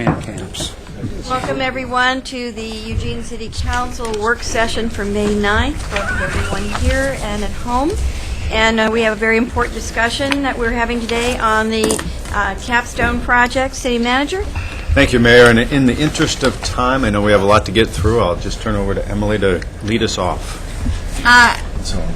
man camps. Welcome everyone to the Eugene City Council work session for May 9th. Welcome everyone here and at home. And we have a very important discussion that we're having today on the capstone project. City Manager? Thank you, Mayor. And in the interest of time, I know we have a lot to get through. I'll just turn over to Emily to lead us off.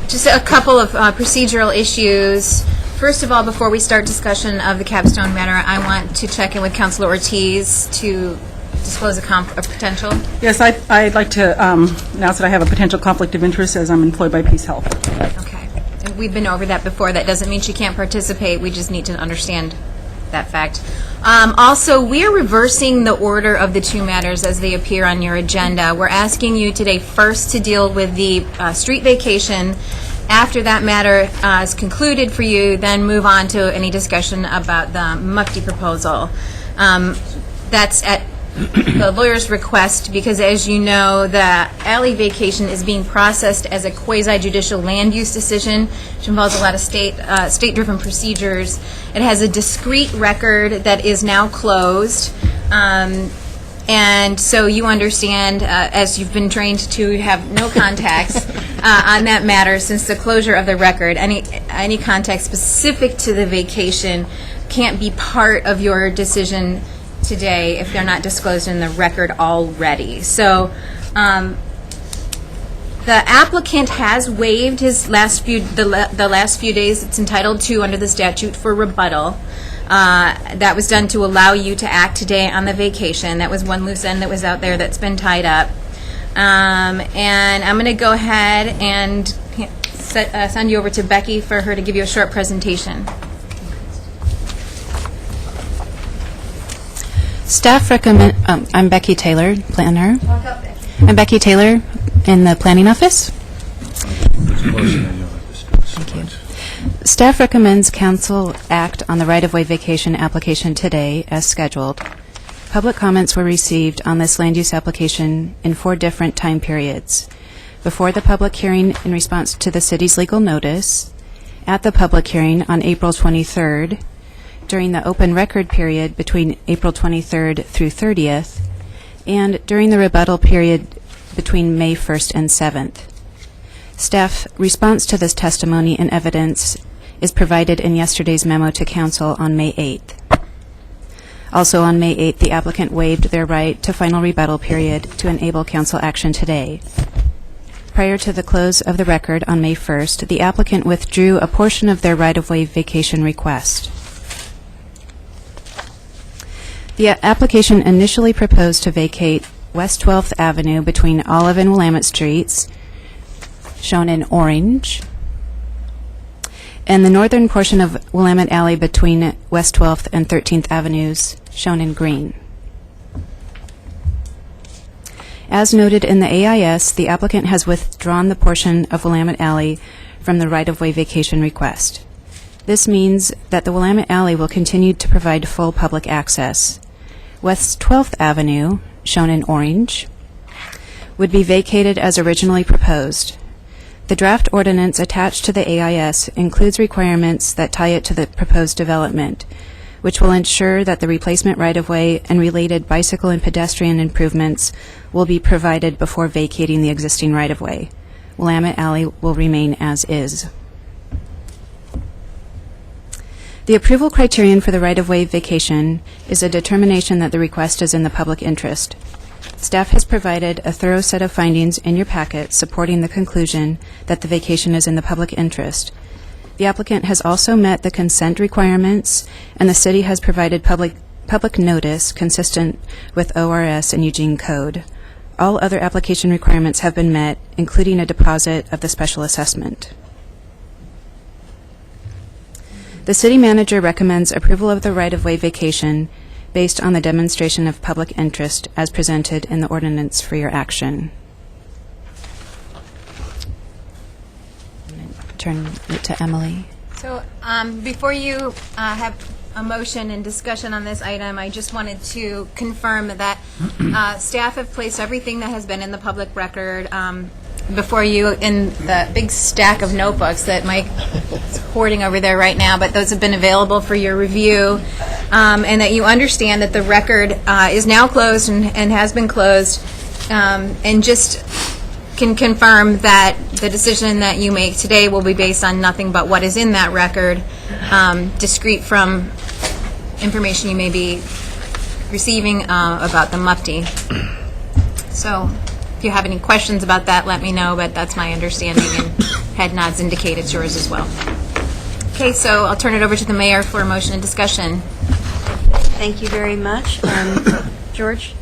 Just a couple of procedural issues. First of all, before we start discussion of the capstone matter, I want to check in with Councilor Ortiz to disclose a potential. Yes, I'd like to announce that I have a potential conflict of interest as I'm employed by Peace Health. Okay. And we've been over that before. That doesn't mean she can't participate. We just need to understand that fact. Also, we are reversing the order of the two matters as they appear on your agenda. We're asking you today first to deal with the street vacation. After that matter is concluded for you, then move on to any discussion about the McNutt proposal. That's at the lawyer's request because, as you know, the alley vacation is being processed as a quasi-judicial land use decision, which involves a lot of state-driven procedures. It has a discrete record that is now closed. And so you understand, as you've been trained to have no contacts on that matter since the closure of the record. Any contact specific to the vacation can't be part of your decision today if they're not disclosed in the record already. So the applicant has waived his the last few days it's entitled to under the statute for rebuttal. That was done to allow you to act today on the vacation. That was one loose end that was out there that's been tied up. And I'm going to go ahead and send you over to Becky for her to give you a short presentation. Staff recommend. I'm Becky Taylor, planner. Talk up, Becky. I'm Becky Taylor in the planning office. Thank you. Staff recommends council act on the right-of-way vacation application today as scheduled. Public comments were received on this land use application in 4 different time periods: before the public hearing in response to the city's legal notice, at the public hearing on April 23rd, during the open record period between April 23rd through 30th, and during the rebuttal period between May 1st and 7th. Staff response to this testimony and evidence is provided in yesterday's memo to council on May 8th. Also on May 8th, the applicant waived their right to final rebuttal period to enable council action today. Prior to the close of the record on May 1st, the applicant withdrew a portion of their right-of-way vacation request. The application initially proposed to vacate West 12th Avenue between Olive and Willamette Streets, shown in orange, and the northern portion of Willamette Alley between West 12th and 13th Avenues, shown in green. As noted in the AIS, the applicant has withdrawn the portion of Willamette Alley from the right-of-way vacation request. This means that the Willamette Alley will continue to provide full public access. West 12th Avenue, shown in orange, would be vacated as originally proposed. The draft ordinance attached to the AIS includes requirements that tie it to the proposed development, which will ensure that the replacement right-of-way and related bicycle and pedestrian improvements will be provided before vacating the existing right-of-way. Willamette Alley will remain as is. The approval criterion for the right-of-way vacation is a determination that the request is in the public interest. Staff has provided a thorough set of findings in your packet supporting the conclusion that the vacation is in the public interest. The applicant has also met the consent requirements, and the city has provided public notice consistent with ORS and Eugene Code. All other application requirements have been met, including a deposit of the special assessment. The city manager recommends approval of the right-of-way vacation based on the demonstration of public interest as presented in the ordinance for your action. I'm going to turn it to Emily. So before you have a motion and discussion on this item, I just wanted to confirm that staff have placed everything that has been in the public record before you in the big stack of notebooks that Mike is hoarding over there right now, but those have been available for your review, and that you understand that the record is now closed and has been closed, and just can confirm that the decision that you make today will be based on nothing but what is in that record, discrete from information you may be receiving about the MUPTI. So if you have any questions about that, let me know, but that's my understanding, and head nods indicate it's yours as well. Okay, so I'll turn it over to the mayor for a motion and discussion. Thank you very much. George?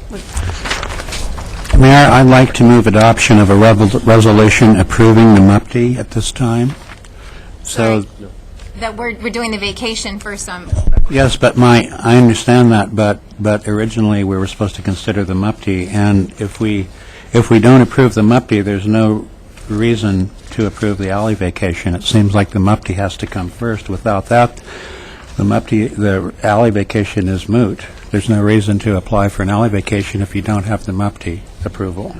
Mayor, I'd like to move adoption of a resolution approving the MUPTI at this time. So, That we're doing the vacation for some. yes, but I understand that, but originally we were supposed to consider the MUPTI, and if we don't approve the MUPTI, there's no reason to approve the alley vacation. It seems like the MUPTI has to come first. Without that, the alley vacation is moot. There's no reason to apply for an alley vacation if you don't have the MUPTI approval.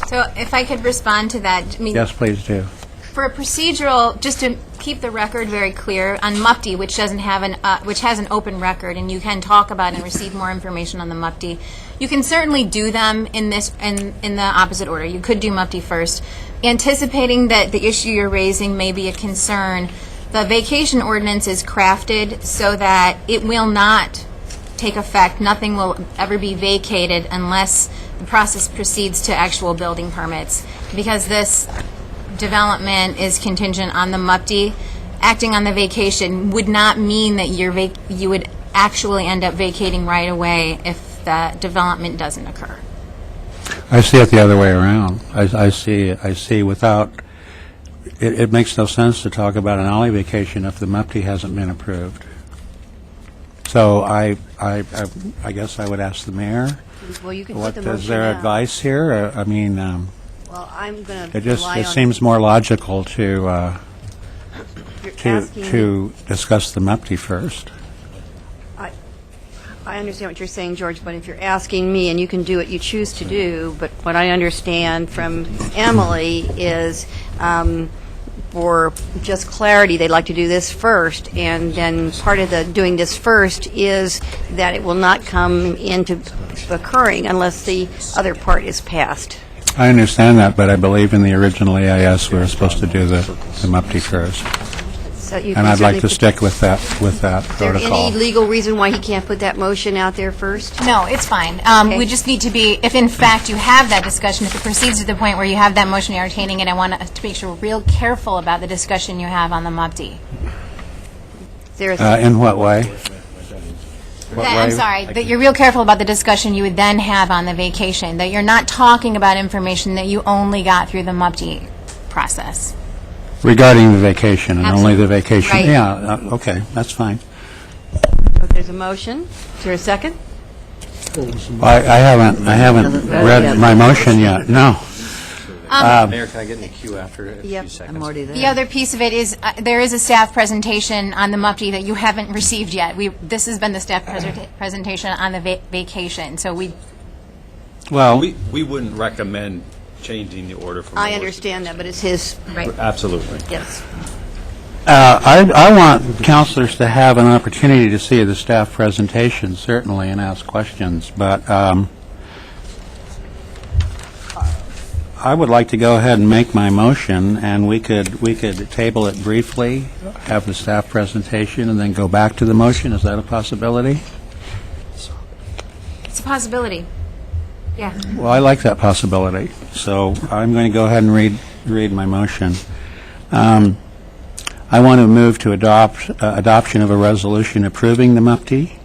So if I could respond to that, I mean, Yes, please do. for a procedural, just to keep the record very clear, on MUPTI, which doesn't have which has an open record, and you can talk about and receive more information on the MUPTI, you can certainly do them in the opposite order. You could do MUPTI first. Anticipating that the issue you're raising may be a concern, the vacation ordinance is crafted so that it will not take effect. Nothing will ever be vacated unless the process proceeds to actual building permits. Because this development is contingent on the MUPTI, acting on the vacation would not mean that you would actually end up vacating right away if the development doesn't occur. I see it the other way around. I see without, it makes no sense to talk about an alley vacation if the MUPTI hasn't been approved. So I guess I would ask the mayor, Well, you can put what the motion is their out. advice here? I mean, Well, I'm going to it just rely it on... seems more logical to You're asking me- to discuss the MUPTI first. I understand what you're saying, George, but if you're asking me, and you can do what you choose to do, but what I understand from Emily is, for just clarity, they'd like to do this first, and then part of the doing this first is that it will not come into occurring unless the other part is passed. I understand that, but I believe in the original EIS we were supposed to do the MUPTI first. So you And can I'd like certainly to put- stick with that Is there protocol. any legal reason why he can't put that motion out there first? No, it's fine. Okay. We just need to be, if in fact you have that discussion, if it proceeds to the point where you have that motion, you're entertaining it, I want to make sure we're real careful about the discussion you have on the MUPTI. There's In what way? What I'm way? sorry, that you're real careful about the discussion you would then have on the vacation, that you're not talking about information that you only got through the MUPTI process. Regarding the vacation and only the Absolutely. vacation? Right. Yeah, okay, that's fine. there's a motion. Is there a second? I haven't read my motion yet, no. Mayor, can I get in the queue after a Yep, few seconds? I'm already there. The other piece of it is, there is a staff presentation on the MUPTI that you haven't received yet. This has been the staff presentation on the vacation, so Well, We wouldn't recommend changing the order from... I understand that, but it's his, Absolutely. yes. I want counselors to have an opportunity to see the staff presentation, certainly, and ask questions, but I would like to go ahead and make my motion, and we could table it briefly, have the staff presentation, and then go back to the motion. Is that a possibility? it's a possibility. Yeah. Well, I like that possibility, so I'm going to go ahead and read my motion. I want to move to adoption of a resolution approving the MUPTI,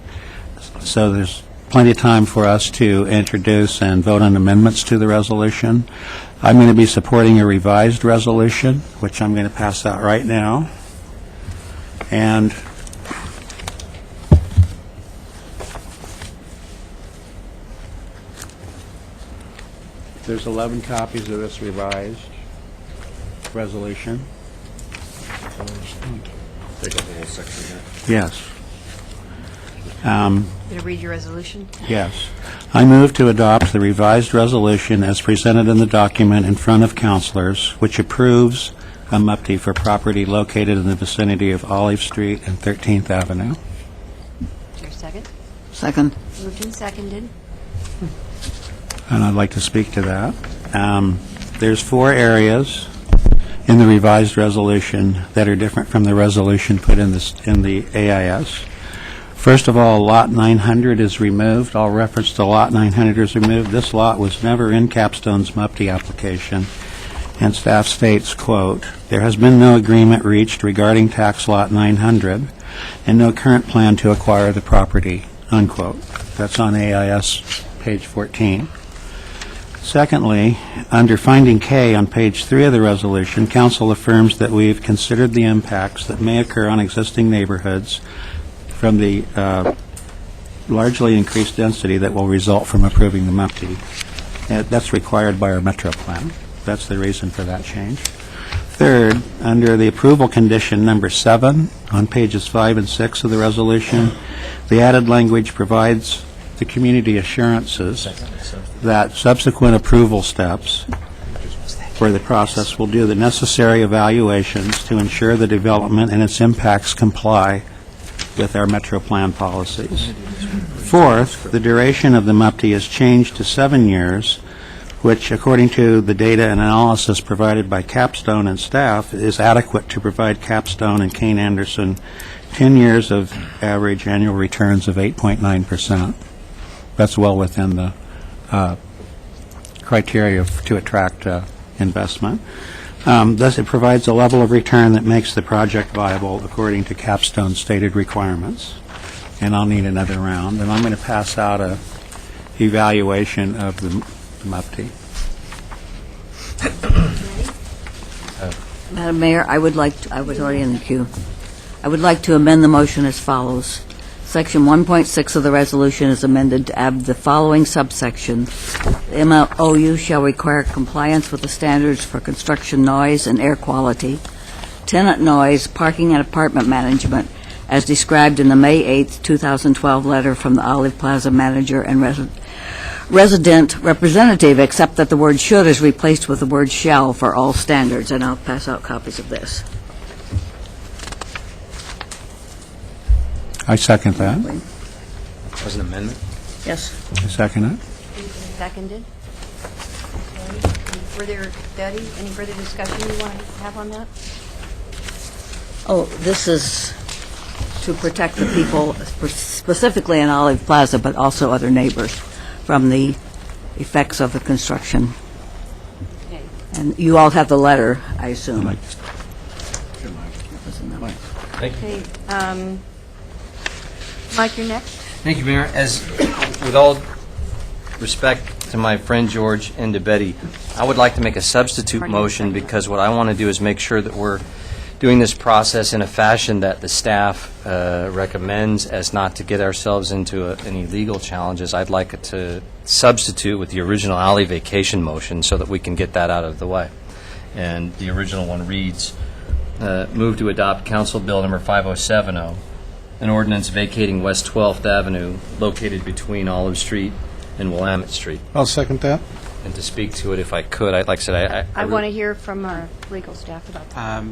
so there's plenty of time for us to introduce and vote on amendments to the resolution. I'm going to be supporting a revised resolution, which I'm going to pass out right now. And there's 11 copies of this revised resolution. Take up the whole section here. Yes. Going to read your resolution? Yes. I move to adopt the revised resolution as presented in the document in front of councilors, which approves a MUPTI for property located in the vicinity of Olive Street and 13th Avenue. Is there a second? Second. Moved and seconded. And I'd like to speak to that. There's 4 areas in the revised resolution that are different from the resolution put in the AIS. First of all, Lot 900 is removed. All reference to Lot 900 is removed. This lot was never in Capstone's MUPTI application, and staff states, quote, "There has been no agreement reached regarding tax Lot 900 and no current plan to acquire the property," unquote. That's on AIS page 14. Secondly, under finding K on page 3 of the resolution, council affirms that we've considered the impacts that may occur on existing neighborhoods from the largely increased density that will result from approving the MUPTI. That's required by our Metro Plan. That's the reason for that change. Third, under the approval condition number 7 on pages 5 and 6 of the resolution, the added language provides the community assurances that subsequent approval steps for the process will do the necessary evaluations to ensure the development and its impacts comply with our Metro Plan policies. Fourth, the duration of the MUPTI is changed to 7 years, which, according to the data and analysis provided by Capstone and staff, is adequate to provide Capstone and Kane Anderson 10 years of average annual returns of 8.9%. That's well within the criteria to attract investment. Thus, it provides a level of return that makes the project viable according to Capstone's stated requirements. And I'll need another round. And I'm going to pass out a evaluation of the MUPTI. Madam Mayor, I was already in the queue. I would like to amend the motion as follows. Section 1.6 of the resolution is amended to add the following subsection. The MOU shall require compliance with the standards for construction noise and air quality, tenant noise, parking and apartment management, as described in the May 8, 2012 letter from the Olive Plaza manager and resident representative, except that the word should is replaced with the word shall for all standards, and I'll pass out copies of this. I second that. As an amendment? Yes. I second it. Moved and seconded. Any further study, any further discussion you want to have on that? Oh, this is to protect the people, specifically in Olive Plaza, but also other neighbors, from the effects of the construction. Okay. And you all have the letter, I assume. Okay, Mike, you're next. Thank you, Mayor. With all respect to my friend George and to Betty, I would like to make a substitute motion because what I want to do is make sure that we're doing this process in a fashion that the staff recommends as not to get ourselves into any legal challenges. I'd like it to substitute with the original alley vacation motion so that we can get that out of the way. And the original one reads, move to adopt Council Bill number 5070, an ordinance vacating West 12th Avenue located between Olive Street and Willamette Street. I'll second that. And to speak to it, if I could, like I said, I want to hear from our legal staff about that.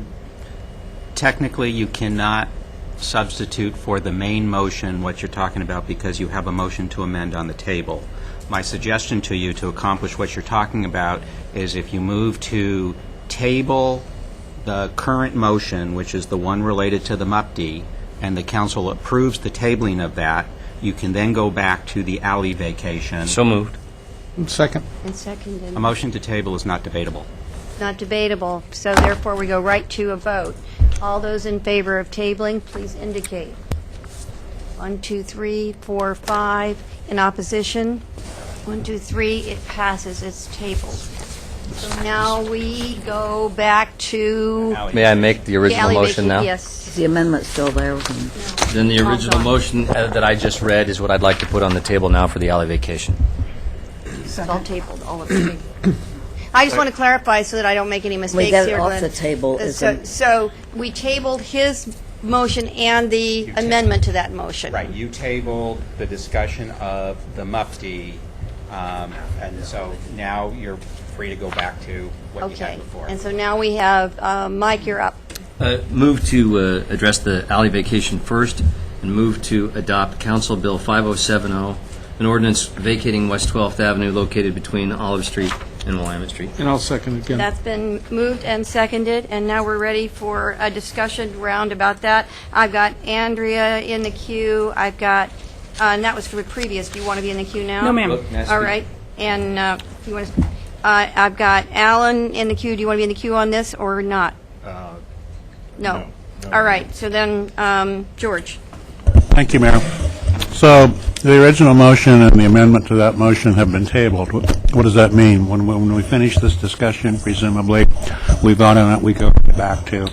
Technically, you cannot substitute for the main motion what you're talking about because you have a motion to amend on the table. My suggestion to you to accomplish what you're talking about is if you move to table the current motion, which is the one related to the MUPTI, and the council approves the tabling of that, you can then go back to the alley vacation. So moved. Second. And seconded. A motion to table is not debatable. Not debatable, so therefore we go right to a vote. All those in favor of tabling, please indicate. 1, 2, 3, 4, 5. In opposition? 1, 2, 3. It passes. It's tabled. So now we go back to May I make the original alley motion now? Yes. Is the amendment still there? Then the original motion that I just read is what I'd like to put on the table now for the alley vacation. It's all tabled, all of it. I just want to clarify so that I don't make any mistakes We get here, it off Glenn. the table. So we tabled his motion and the amendment to that motion. Right. You tabled the discussion of the MUFTI And so now you're free to go back to what you Okay. had before. And so now we have, Mike, you're up. Move to address the alley vacation first, and move to adopt Council Bill 5070, an ordinance vacating West 12th Avenue located between Olive Street and Willamette Street. And I'll second it again. That's been moved and seconded, and now we're ready for a discussion round about that. I've got Andrea in the queue. I've got, and that was for the previous. Do you want to be in the queue now? No, ma'am. Look, nasty. All right. And you want to, I've got Alan in the queue. Do you want to be in the queue on this or not? No. All right. So then, George. Thank you, Mayor. So the original motion and the amendment to that motion have been tabled. What does that mean? When we finish this discussion, presumably, we vote on it, we go back to,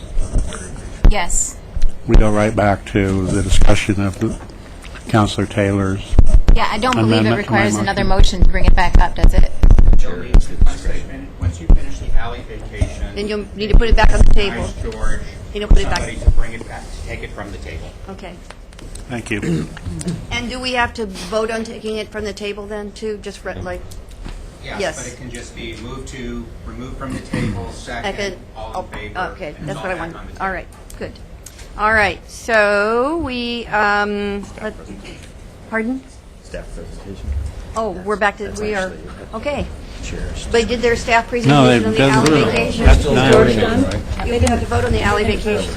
Yes. we go right back to the discussion of Councilor Taylor's. Yeah, I don't believe it Amendment to my requires motion. another motion to bring it back up, does it? Once you finish the alley vacation, Then you'll need to put it back on the table. ask George, You don't put it back. somebody to bring it back, to take it from the table. Okay. Thank you. And do we have to vote on taking it from the table then, too? Just like, Yes. But it can just be moved to, remove from the table, second, all in favor. okay, and that's it's what I back want. on the All table. right, good. All right, so we, pardon? Staff presentation. Oh, we're back to, we are, okay. They did their staff No, presentation on the doesn't- alley vacation. That's not- George done? You didn't have to vote on the alley vacation.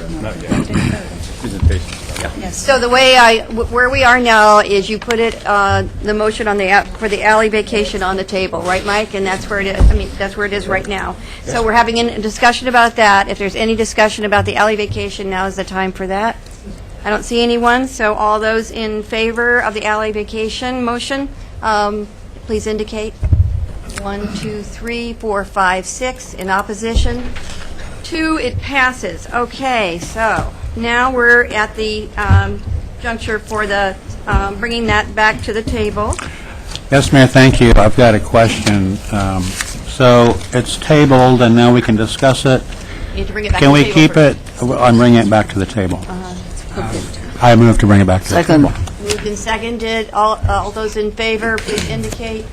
Presentation. So the way where we are now is you put it, the motion on for the alley vacation on the table, right, Mike? And that's where it is, I mean, that's where it is right now. So we're having a discussion about that. If there's any discussion about the alley vacation, now is the time for that. I don't see anyone, so all those in favor of the alley vacation motion, please indicate. 1, 2, 3, 4, 5, 6. In opposition? 2, it passes. Okay, so now we're at the juncture for the bringing that back to the table. Yes, Mayor, thank you. I've got a question. So it's tabled, and now we can discuss it. You need to bring it back Can to the we table keep it? first. I'm bringing it back to the table. I move to bring it back to the Second. table. Moved and seconded. All those in favor, please indicate.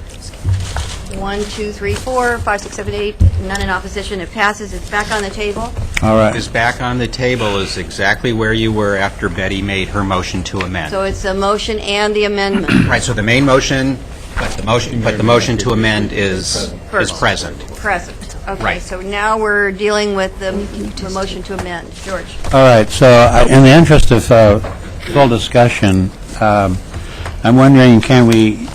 1, 2, 3, 4, 5, 6, 7, 8. None in opposition. It passes. It's back on the table. All right. Is back on the table is exactly where you were after Betty made her motion to amend. So it's a motion and the amendment. Right, so the main motion, but the motion to amend is present. Present. Okay, Right. so now we're dealing with the motion to amend. George. All right, so in the interest of full discussion, I'm wondering, can we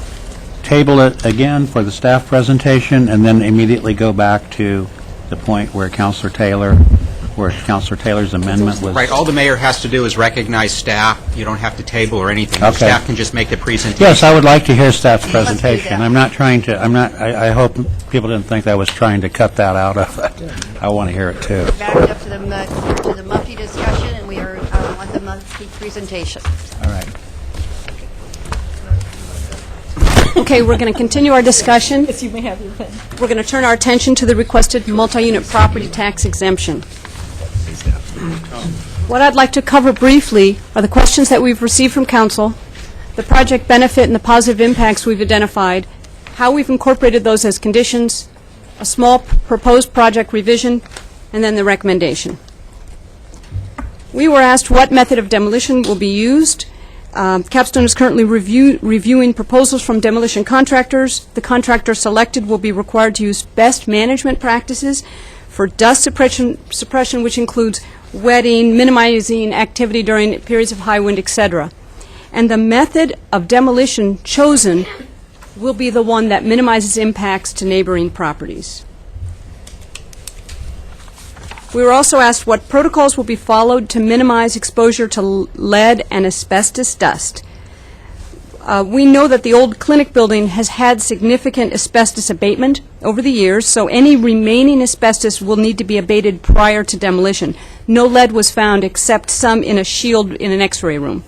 table it again for the staff presentation and then immediately go back to the point where Councilor Taylor's amendment was? Right, all the mayor has to do is recognize staff. You don't have to table or anything. Okay. Staff can just make the presentation. Yes, I would like to hear staff's that. presentation. I'm not trying to, I hope people didn't think I was trying to cut that out of it. I want to hear it, too. Back up to the Mufti discussion, and we are on the Mufti presentation. All right. Okay, we're going to continue our discussion. Yes, you may have your pen. We're going to turn our attention to the requested multi-unit property tax exemption. What I'd like to cover briefly are the questions that we've received from council, the project benefit and the positive impacts we've identified, how we've incorporated those as conditions, a small proposed project revision, and then the recommendation. We were asked what method of demolition will be used. Capstone is currently reviewing proposals from demolition contractors. The contractor selected will be required to use best management practices for dust suppression, which includes wetting, minimizing activity during periods of high wind, etc. And the method of demolition chosen will be the one that minimizes impacts to neighboring properties. We were also asked what protocols will be followed to minimize exposure to lead and asbestos dust. We know that the old clinic building has had significant asbestos abatement over the years, so any remaining asbestos will need to be abated prior to demolition. No lead was found except some in a shield in an x-ray room.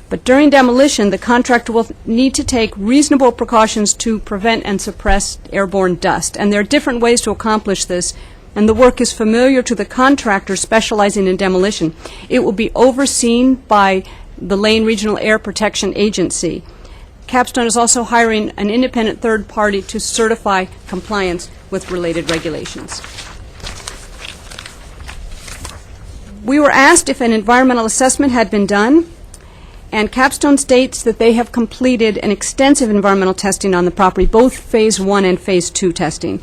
But during demolition, the contractor will need to take reasonable precautions to prevent and suppress airborne dust. And there are different ways to accomplish this, and the work is familiar to the contractor specializing in demolition. It will be overseen by the Lane Regional Air Protection Agency. Capstone is also hiring an independent third party to certify compliance with related regulations. We were asked if an environmental assessment had been done, and Capstone states that they have completed an extensive environmental testing on the property, both Phase 1 and Phase 2 testing.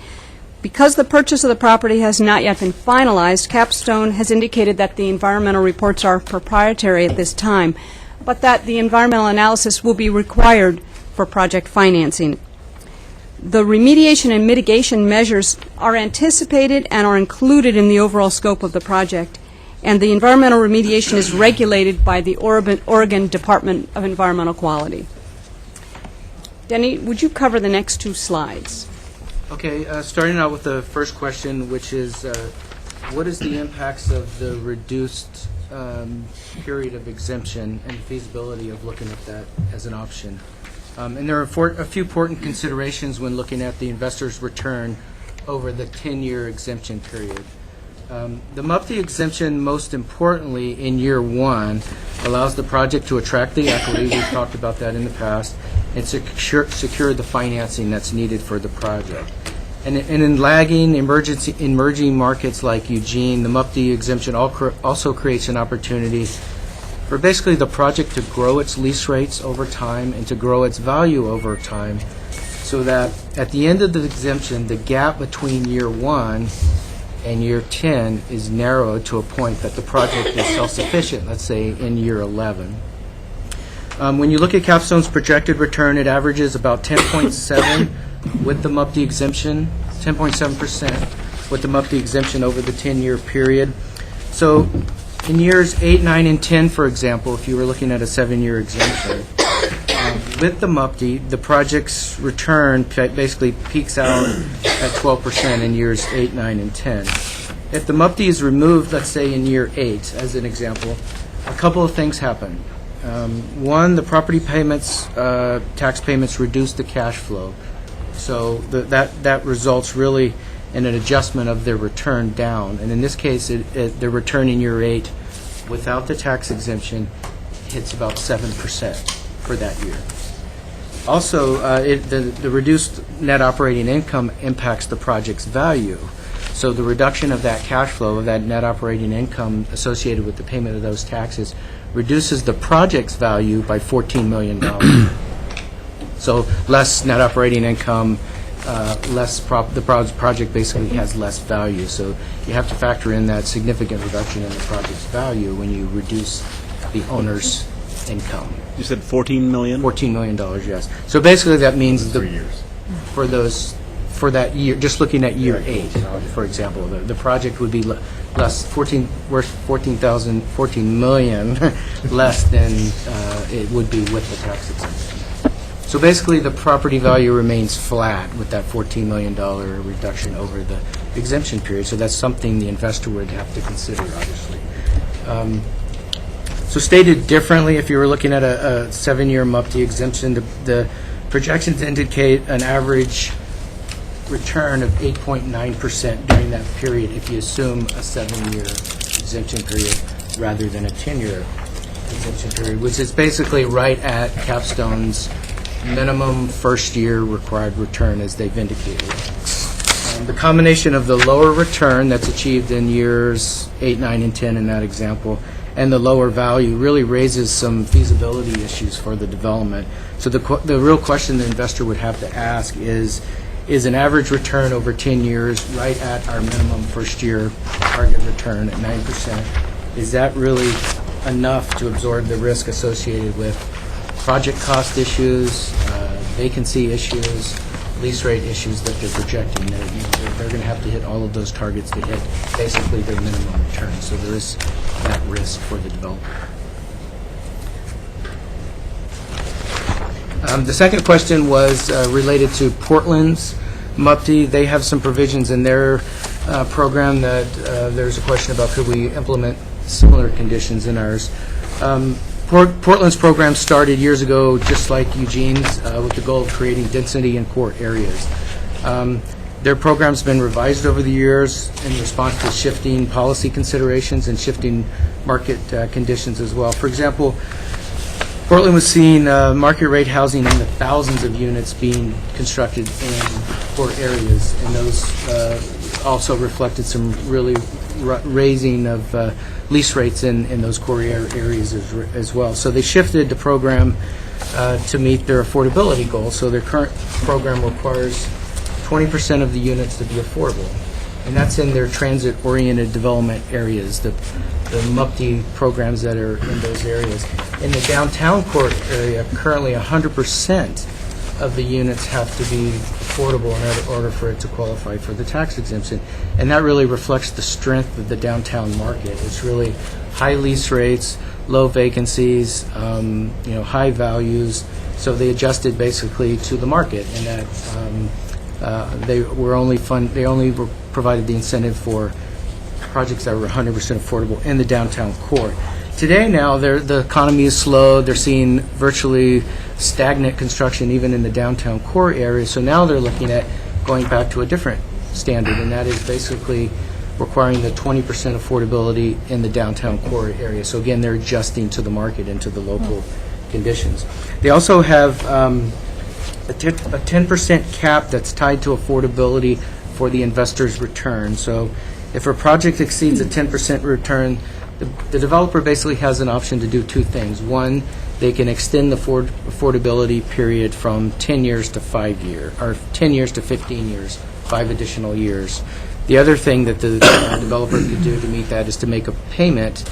Because the purchase of the property has not yet been finalized, Capstone has indicated that the environmental reports are proprietary at this time, but that the environmental analysis will be required for project financing. The remediation and mitigation measures are anticipated and are included in the overall scope of the project, and the environmental remediation is regulated by the Oregon Department of Environmental Quality. Denny, would you cover the next two slides? Okay, starting out with the first question, which is what is the impacts of the reduced period of exemption and feasibility of looking at that as an option? And there are a few important considerations when looking at the investor's return over the 10-year exemption period. The MUFTI exemption, most importantly, in year one, allows the project to attract the equity, we've talked about that in the past, and secure the financing that's needed for the project. And in lagging emerging markets like Eugene, the MUFTI exemption also creates an opportunity for basically the project to grow its lease rates over time and to grow its value over time, so that at the end of the exemption, the gap between year one and year 10 is narrowed to a point that the project is self-sufficient, let's say in year 11. When you look at Capstone's projected return, it averages about 10.7 with the MUFTI exemption, 10.7% with the MUFTI exemption over the 10-year period. So in years 8, 9, and 10, for example, if you were looking at a 7-year exemption, with the MUFTI, the project's return basically peaks out at 12% in years 8, 9, and 10. If the MUFTI is removed, let's say in year 8, as an example, a couple of things happen. One, the property payments, tax payments reduce the cash flow. So that results really in an adjustment of their return down. And in this case, the return in year 8 without the tax exemption hits about 7% for that year. Also, the reduced net operating income impacts the project's value. So the reduction of that cash flow, of that net operating income associated with the payment of those taxes, reduces the project's value by $14 million. So less net operating income, the project basically has less value. So you have to factor in that significant reduction in the project's value when you reduce the owner's income. You said $14 million? $14 million, yes. So basically that means 3 years. For that year, just looking at year 8, for example, the project would be worth $14 million less than it would be with the tax exemption. So basically the property value remains flat with that $14 million reduction over the exemption period. So that's something the investor would have to consider, obviously. So stated differently, if you were looking at a 7-year MUFTI exemption, the projections indicate an average return of 8.9% during that period if you assume a 7-year exemption period rather than a 10-year exemption period, which is basically right at Capstone's minimum first-year required return, as they've indicated. The combination of the lower return that's achieved in years 8, 9, and 10 in that example and the lower value really raises some feasibility issues for the development. So the real question the investor would have to ask is an average return over 10 years right at our minimum first-year target return at 9%, is that really enough to absorb the risk associated with project cost issues, vacancy issues, lease rate issues that they're projecting? They're going to have to hit all of those targets to hit basically their minimum return. So there is that risk for the developer. The second question was related to Portland's MUFTI. They have some provisions in their program that there's a question about could we implement similar conditions in ours. Portland's program started years ago, just like Eugene's, with the goal of creating density in core areas. Their program's been revised over the years in response to shifting policy considerations and shifting market conditions as well. For example, Portland was seeing market rate housing in the thousands of units being constructed in core areas, and those also reflected some really raising of lease rates in those core areas as well. So they shifted the program to meet their affordability goals. So their current program requires 20% of the units to be affordable, and that's in their transit-oriented development areas, the MUPTI programs that are in those areas. In the downtown core area, currently 100% of the units have to be affordable in order for it to qualify for the tax exemption. And that really reflects the strength of the downtown market. It's really high lease rates, low vacancies, high values. So they adjusted basically to the market, and that they only provided the incentive for projects that were 100% affordable in the downtown core. Today now, the economy is slow. They're seeing virtually stagnant construction even in the downtown core area. So now they're looking at going back to a different standard, and that is basically requiring the 20% affordability in the downtown core area. So again, they're adjusting to the market and to the local conditions. They also have a 10% cap that's tied to affordability for the investor's return. So if a project exceeds a 10% return, the developer basically has an option to do two things. One, they can extend the affordability period from 10 years to 5 years, or 10 years to 15 years, 5 additional years. The other thing that the developer could do to meet that is to make a payment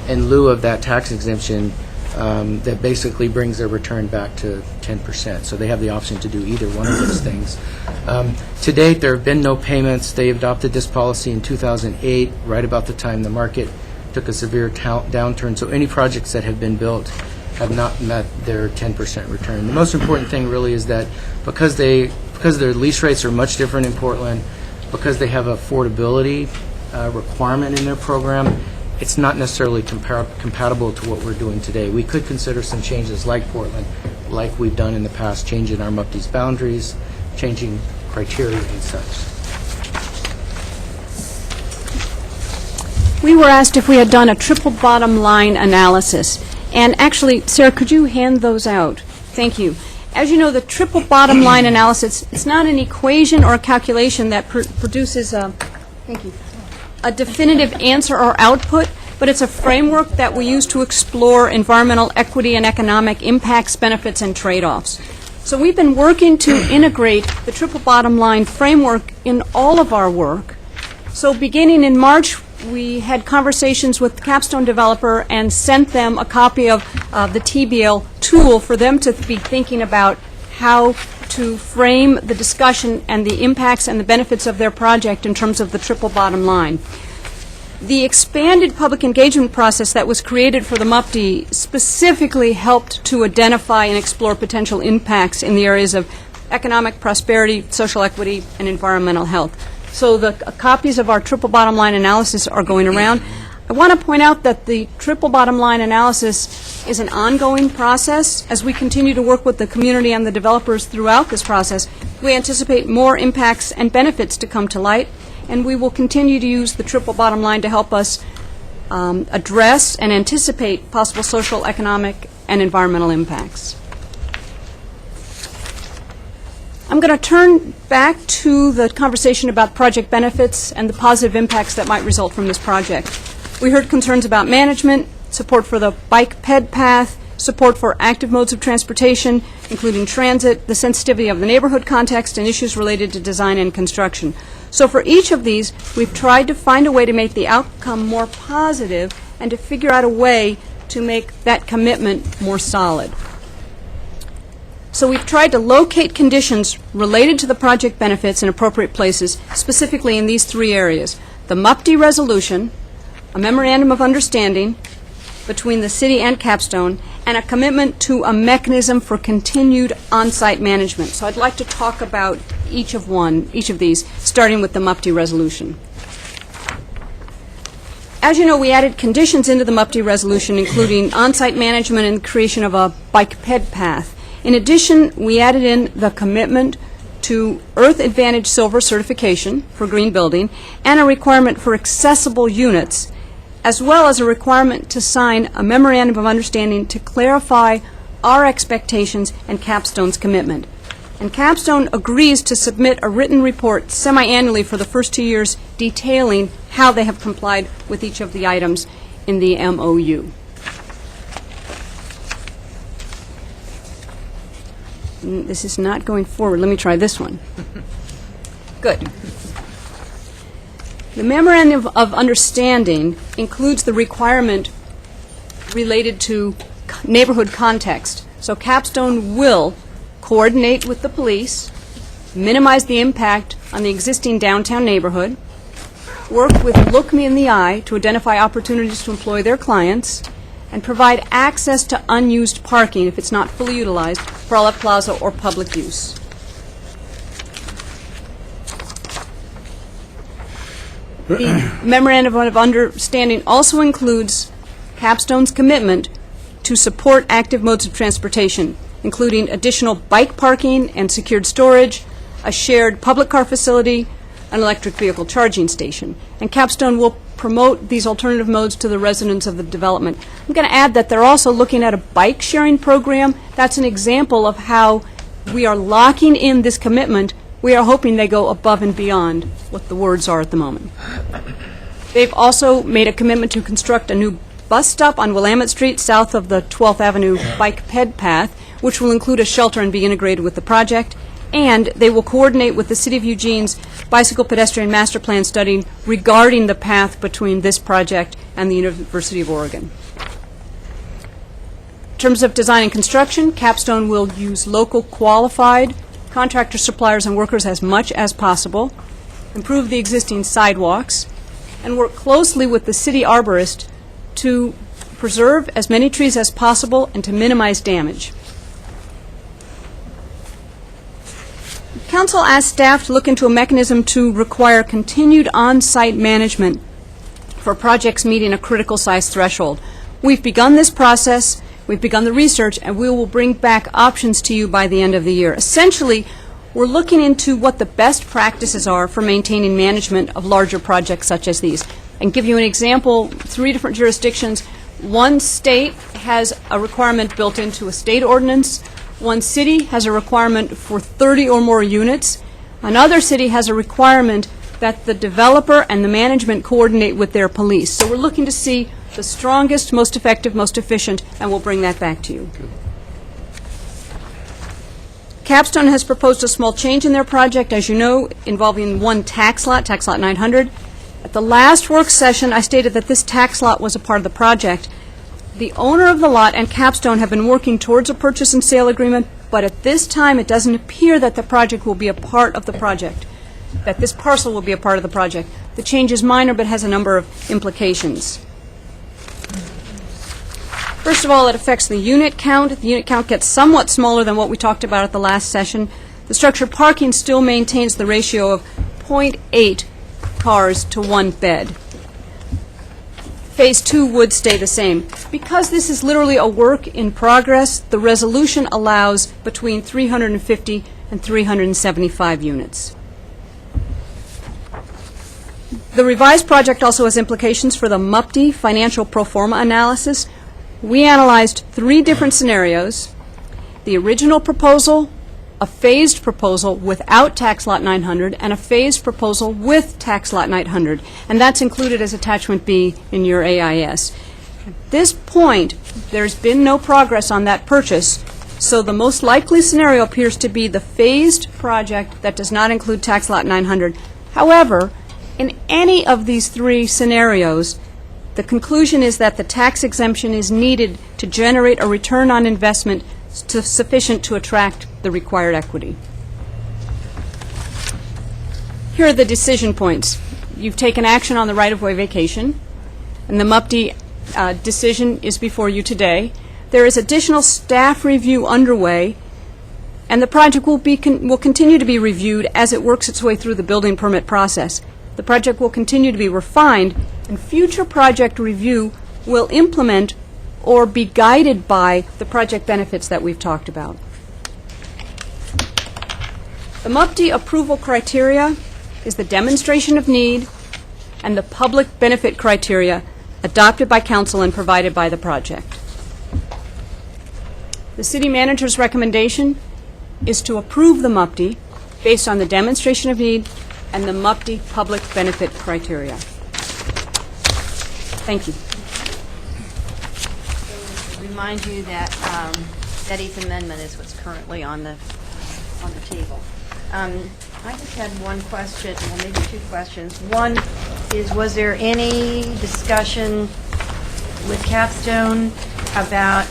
in lieu of that tax exemption that basically brings their return back to 10%. So they have the option to do either one of those things. To date, there have been no payments. They adopted this policy in 2008, right about the time the market took a severe downturn. So any projects that have been built have not met their 10% return. The most important thing really is that because their lease rates are much different in Portland, because they have affordability requirement in their program, it's not necessarily compatible to what we're doing today. We could consider some changes like Portland, like we've done in the past, changing our MUPTI's boundaries, changing criteria and such. We were asked if we had done a triple bottom line analysis. And actually, Sarah, could you hand those out? Thank you. As you know, the triple bottom line analysis, it's not an equation or a calculation that produces a definitive answer or output, but it's a framework that we use to explore environmental equity and economic impacts, benefits, and trade-offs. So we've been working to integrate the triple bottom line framework in all of our work. So beginning in March, we had conversations with the Capstone developer and sent them a copy of the TBL tool for them to be thinking about how to frame the discussion and the impacts and the benefits of their project in terms of the triple bottom line. The expanded public engagement process that was created for the MUPTI specifically helped to identify and explore potential impacts in the areas of economic prosperity, social equity, and environmental health. So the copies of our triple bottom line analysis are going around. I want to point out that the triple bottom line analysis is an ongoing process. As we continue to work with the community and the developers throughout this process, we anticipate more impacts and benefits to come to light, and we will continue to use the triple bottom line to help us address and anticipate possible social, economic, and environmental impacts. I'm going to turn back to the conversation about project benefits and the positive impacts that might result from this project. We heard concerns about management, support for the bike ped path, support for active modes of transportation, including transit, the sensitivity of the neighborhood context, and issues related to design and construction. So for each of these, we've tried to find a way to make the outcome more positive and to figure out a way to make that commitment more solid. So we've tried to locate conditions related to the project benefits in appropriate places, specifically in these three areas: the MUPTI resolution, a memorandum of understanding between the city and Capstone, and a commitment to a mechanism for continued on-site management. So I'd like to talk about each of these, starting with the MUPTI resolution. As you know, we added conditions into the MUPTI resolution, including on-site management and creation of a bike ped path. In addition, we added in the commitment to Earth Advantage Silver certification for green building and a requirement for accessible units, as well as a requirement to sign a memorandum of understanding to clarify our expectations and Capstone's commitment. And Capstone agrees to submit a written report semi-annually for the first 2 years detailing how they have complied with each of the items in the MOU. This is not going forward. Let me try this one. Good. The Memorandum of Understanding includes the requirement related to neighborhood context. So Capstone will coordinate with the police, minimize the impact on the existing downtown neighborhood, work with Look Me in the Eye to identify opportunities to employ their clients, and provide access to unused parking if it's not fully utilized for Olive Plaza or public use. The Memorandum of Understanding also includes Capstone's commitment to support active modes of transportation, including additional bike parking and secured storage, a shared public car facility, an electric vehicle charging station. And Capstone will promote these alternative modes to the residents of the development. I'm going to add that they're also looking at a bike sharing program. That's an example of how we are locking in this commitment. We are hoping they go above and beyond what the words are at the moment. They've also made a commitment to construct a new bus stop on Willamette Street south of the 12th Avenue bike ped path, which will include a shelter and be integrated with the project. And they will coordinate with the City of Eugene's bicycle pedestrian master plan study regarding the path between this project and the University of Oregon. In terms of design and construction, Capstone will use local qualified contractor suppliers and workers as much as possible, improve the existing sidewalks, and work closely with the city arborist to preserve as many trees as possible and to minimize damage. Council asked staff to look into a mechanism to require continued on-site management for projects meeting a critical size threshold. We've begun this process, we've begun the research, and we will bring back options to you by the end of the year. Essentially, we're looking into what the best practices are for maintaining management of larger projects such as these. And give you an example, 3 different jurisdictions. One state has a requirement built into a state ordinance. One city has a requirement for 30 or more units. Another city has a requirement that the developer and the management coordinate with their police. So we're looking to see the strongest, most effective, most efficient, and we'll bring that back to you. Capstone has proposed a small change in their project, as you know, involving one tax lot 900. At the last work session, I stated that this tax lot was a part of the project. The owner of the lot and Capstone have been working towards a purchase and sale agreement, but at this time it doesn't appear that the project will be a part of the project, that this parcel will be a part of the project. The change is minor but has a number of implications. First of all, it affects the unit count. The unit count gets somewhat smaller than what we talked about at the last session. The structured parking still maintains the ratio of 0.8 cars to 1 bed. Phase 2 would stay the same. Because this is literally a work in progress, the resolution allows between 350 and 375 units. The revised project also has implications for the MUPTI financial pro forma analysis. We analyzed 3 different scenarios: the original proposal, a phased proposal without tax lot 900, and a phased proposal with tax lot 900, and that's included as attachment B in your AIS. At this point, there's been no progress on that purchase, so the most likely scenario appears to be the phased project that does not include tax lot 900. However, in any of these 3 scenarios, the conclusion is that the tax exemption is needed to generate a return on investment sufficient to attract the required equity. Here are the decision points. You've taken action on the right-of-way vacation, and the MUPTI decision is before you today. There is additional staff review underway, and the project will continue to be reviewed as it works its way through the building permit process. The project will continue to be refined, and future project review will implement or be guided by the project benefits that we've talked about. The MUPTI approval criteria is the demonstration of need and the public benefit criteria adopted by council and provided by the project. The city manager's recommendation is to approve the MUPD based on the demonstration of need and the MUPD public benefit criteria. Thank you. Remind you that Betty's amendment is what's currently on the table. I just had one question, well, maybe two questions. One is, was there any discussion with Capstone about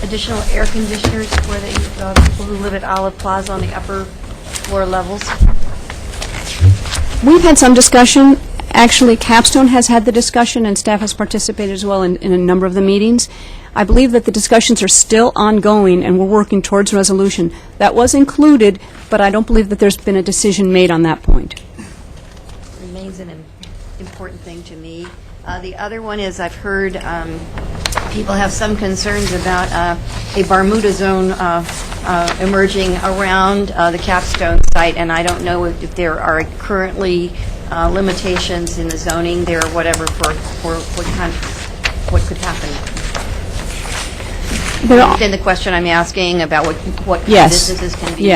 additional air conditioners for the people who live at Olive Plaza on the upper floor levels? We've had some discussion. Actually, Capstone has had the discussion, and staff has participated as well in a number of the meetings. I believe that the discussions are still ongoing, and we're working towards resolution. That was included, but I don't believe that there's been a decision made on that point. Remains an important thing to me. The other one is, I've heard people have some concerns about a Bermuda zone emerging around the Capstone site, and I don't know if there are currently limitations in the zoning there, or whatever, for what could happen. Then the question I'm asking about what kind of businesses can be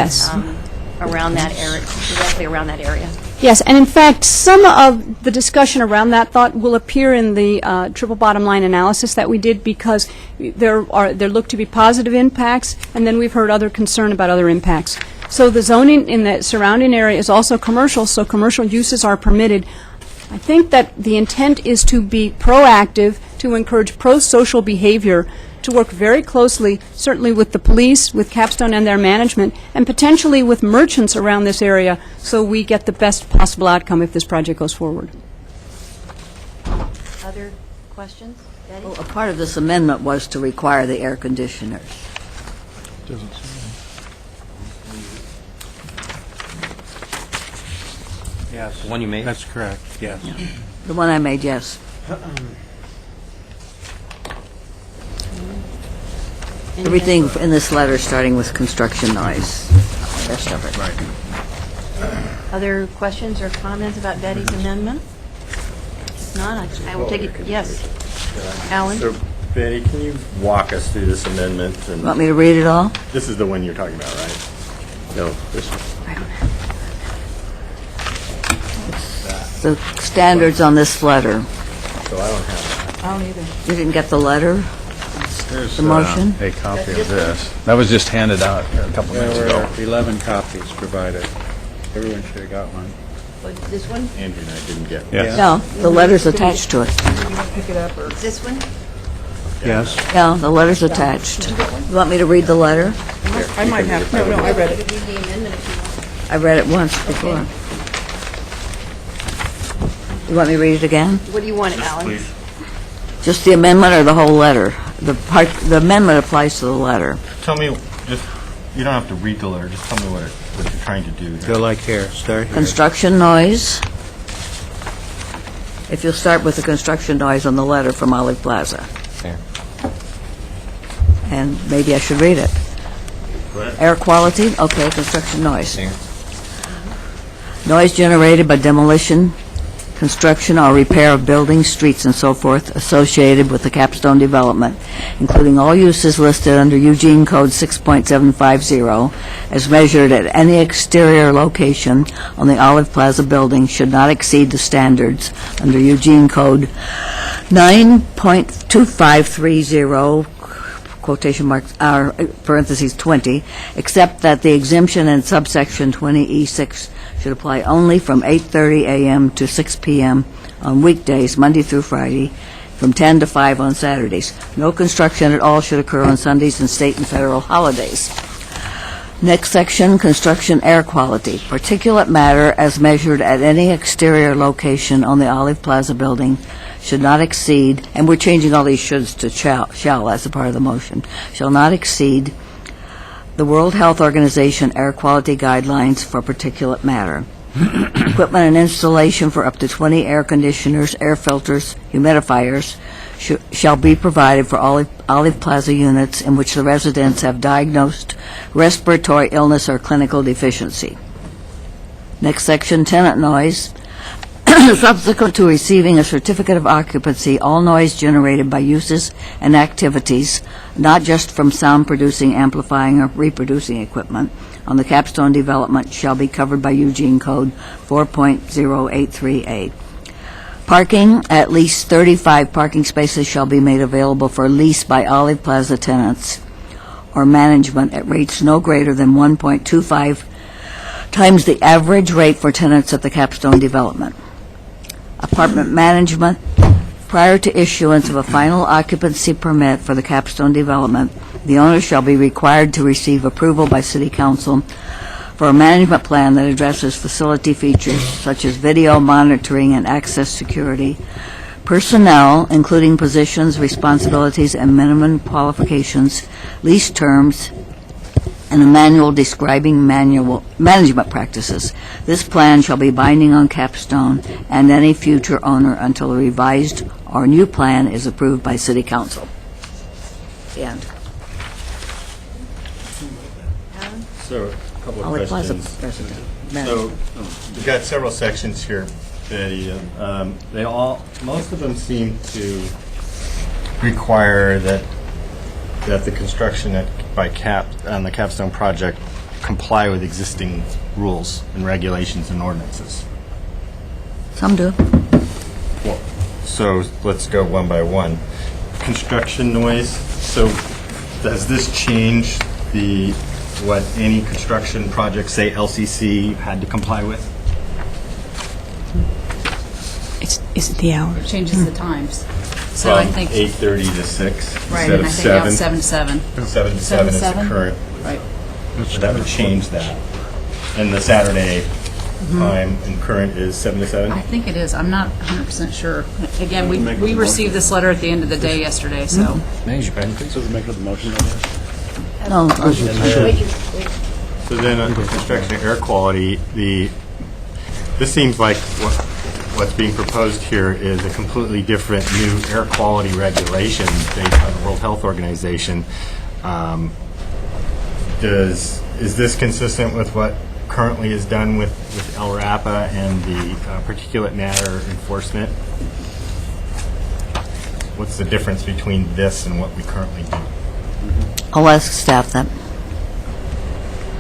around that area, directly around that area. Yes, and in fact, some of the discussion around that thought will appear in the triple bottom line analysis that we did, because there look to be positive impacts, and then we've heard other concern about other impacts. So the zoning in the surrounding area is also commercial, so commercial uses are permitted. I think that the intent is to be proactive, to encourage pro-social behavior, to work very closely, certainly with the police, with Capstone and their management, and potentially with merchants around this area, so we get the best possible outcome if this project goes forward. Other questions? Betty? Well, a part of this amendment was to require the air conditioners. Yes. The one you made? That's correct, yes. The one I made, yes. Everything in this letter, starting with construction noise. Rest of it. Right. Other questions or comments about Betty's amendment? If not, I will take it, yes. Alan? So, Betty, can you walk us through this amendment? And Want me to read it all? this is the one you're talking about, right? No, this one. The standards on this letter. So I don't have I don't either. You didn't get the letter? There's The motion? a copy of this. That was just handed out a couple minutes There ago. were 11 copies provided. Everyone should have got one. This one? that. Andrew and I didn't get. Yes. No, the letter's attached to it. This one? Yes. Yeah, the letter's attached. You want me to read the letter? I might have, no, I read it. Read the amendment if you want. I read it once before. You want me to read it again? What do you want, Alan? Just the amendment or the whole letter? The amendment applies to the letter. Tell me, just, you don't have to read the letter, just tell me what you're trying to do Go here. like here, start here. Construction noise. If you'll start with the construction noise on the letter from Olive Plaza. There. And maybe I should read it. Go ahead. Air quality, okay, construction noise. There. Noise generated by demolition, construction, or repair of buildings, streets, and so forth associated with the Capstone development, including all uses listed under Eugene Code 6.750, as measured at any exterior location on the Olive Plaza building, should not exceed the standards under Eugene Code 9.2530, quotation marks, parentheses 20, except that the exemption in subsection 20E6 should apply only from 8:30 a.m. to 6 p.m. on weekdays, Monday through Friday, from 10 to 5 on Saturdays. No construction at all should occur on Sundays and state and federal holidays. Next section, construction air quality. Particulate matter as measured at any exterior location on the Olive Plaza building should not exceed, and we're changing all these shoulds to shall as a part of the motion, shall not exceed the World Health Organization air quality guidelines for particulate matter. Equipment and installation for up to 20 air conditioners, air filters, humidifiers shall be provided for Olive Plaza units in which the residents have diagnosed respiratory illness or clinical deficiency. Next section, tenant noise. Subsequent to receiving a certificate of occupancy, all noise generated by uses and activities not just from sound-producing, amplifying, or reproducing equipment, on the capstone development shall be covered by Eugene Code 4.083A. Parking, at least 35 parking spaces shall be made available for lease by Olive Plaza tenants or management at rates no greater than 1.25 times the average rate for tenants at the capstone development. Apartment management, prior to issuance of a final occupancy permit for the capstone development, the owner shall be required to receive approval by City Council for a management plan that addresses facility features such as video monitoring and access security, personnel, including positions, responsibilities, and minimum qualifications, lease terms, and a manual describing management practices. This plan shall be binding on Capstone and any future owner until a revised or new plan is approved by City Council. The end. So, a couple of Olive Plaza questions. president. So, we've got several sections here, Betty. They all, most of them seem to require that the construction on the Capstone project comply with existing rules and regulations and ordinances. Some do. Well, so let's go one by one. Construction noise. So, does this change what any construction project, say LCC, had to comply with? Is it the hour? Changes the times. So I From think, 8:30 to 6 right, instead and of I think now 7. it's 7 to 7. 7 to 7 is the 7? current. Right. So that would change that. And the Saturday time and current is 7 to 7? I think it is. I'm not 100% sure. Again, we received this letter at the end of the day yesterday, so. No, So then on construction air quality, this seems like what's being proposed here is a completely different new air quality regulation based on the World Health Organization. Is this consistent with what currently is done with LRAPA and the particulate matter enforcement? What's the difference between this and what we currently do? I'll ask staff that.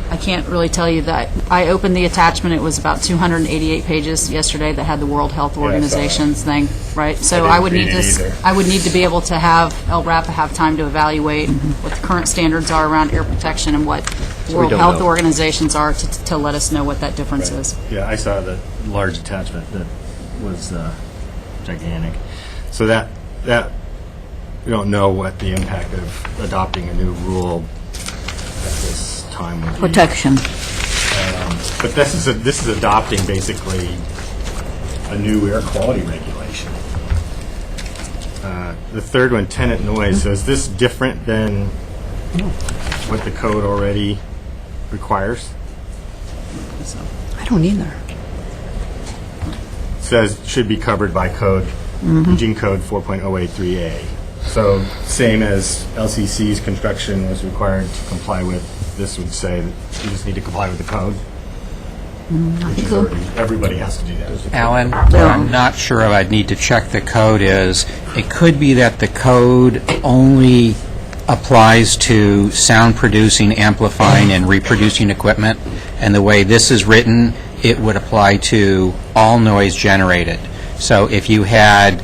I can't really tell you that. I opened the attachment, it was about 288 pages yesterday that had the World Health Organization's thing, right? So I I didn't would read need it to, either. I would need to be able to have LRAPA have time to evaluate what the current standards are around air protection and what World don't Health know. Organizations are to let us know what that difference is. Yeah, I saw the large attachment that was gigantic. So that we don't know what the impact of adopting a new rule at this time would be. Protection. But this is adopting basically a new air quality regulation. The third one, tenant noise. So is this different than what the code already requires? I don't either. Says should be covered by code, Eugene Code 4.083A. So same as LCC's construction was required to comply with, this would say that you just need to comply with the code. Which is already, everybody has to do that. Alan, what I'm not sure of, I'd need to check the code is, it could be that the code only applies to sound-producing, amplifying, and reproducing equipment, and the way this is written, it would apply to all noise generated. So if you had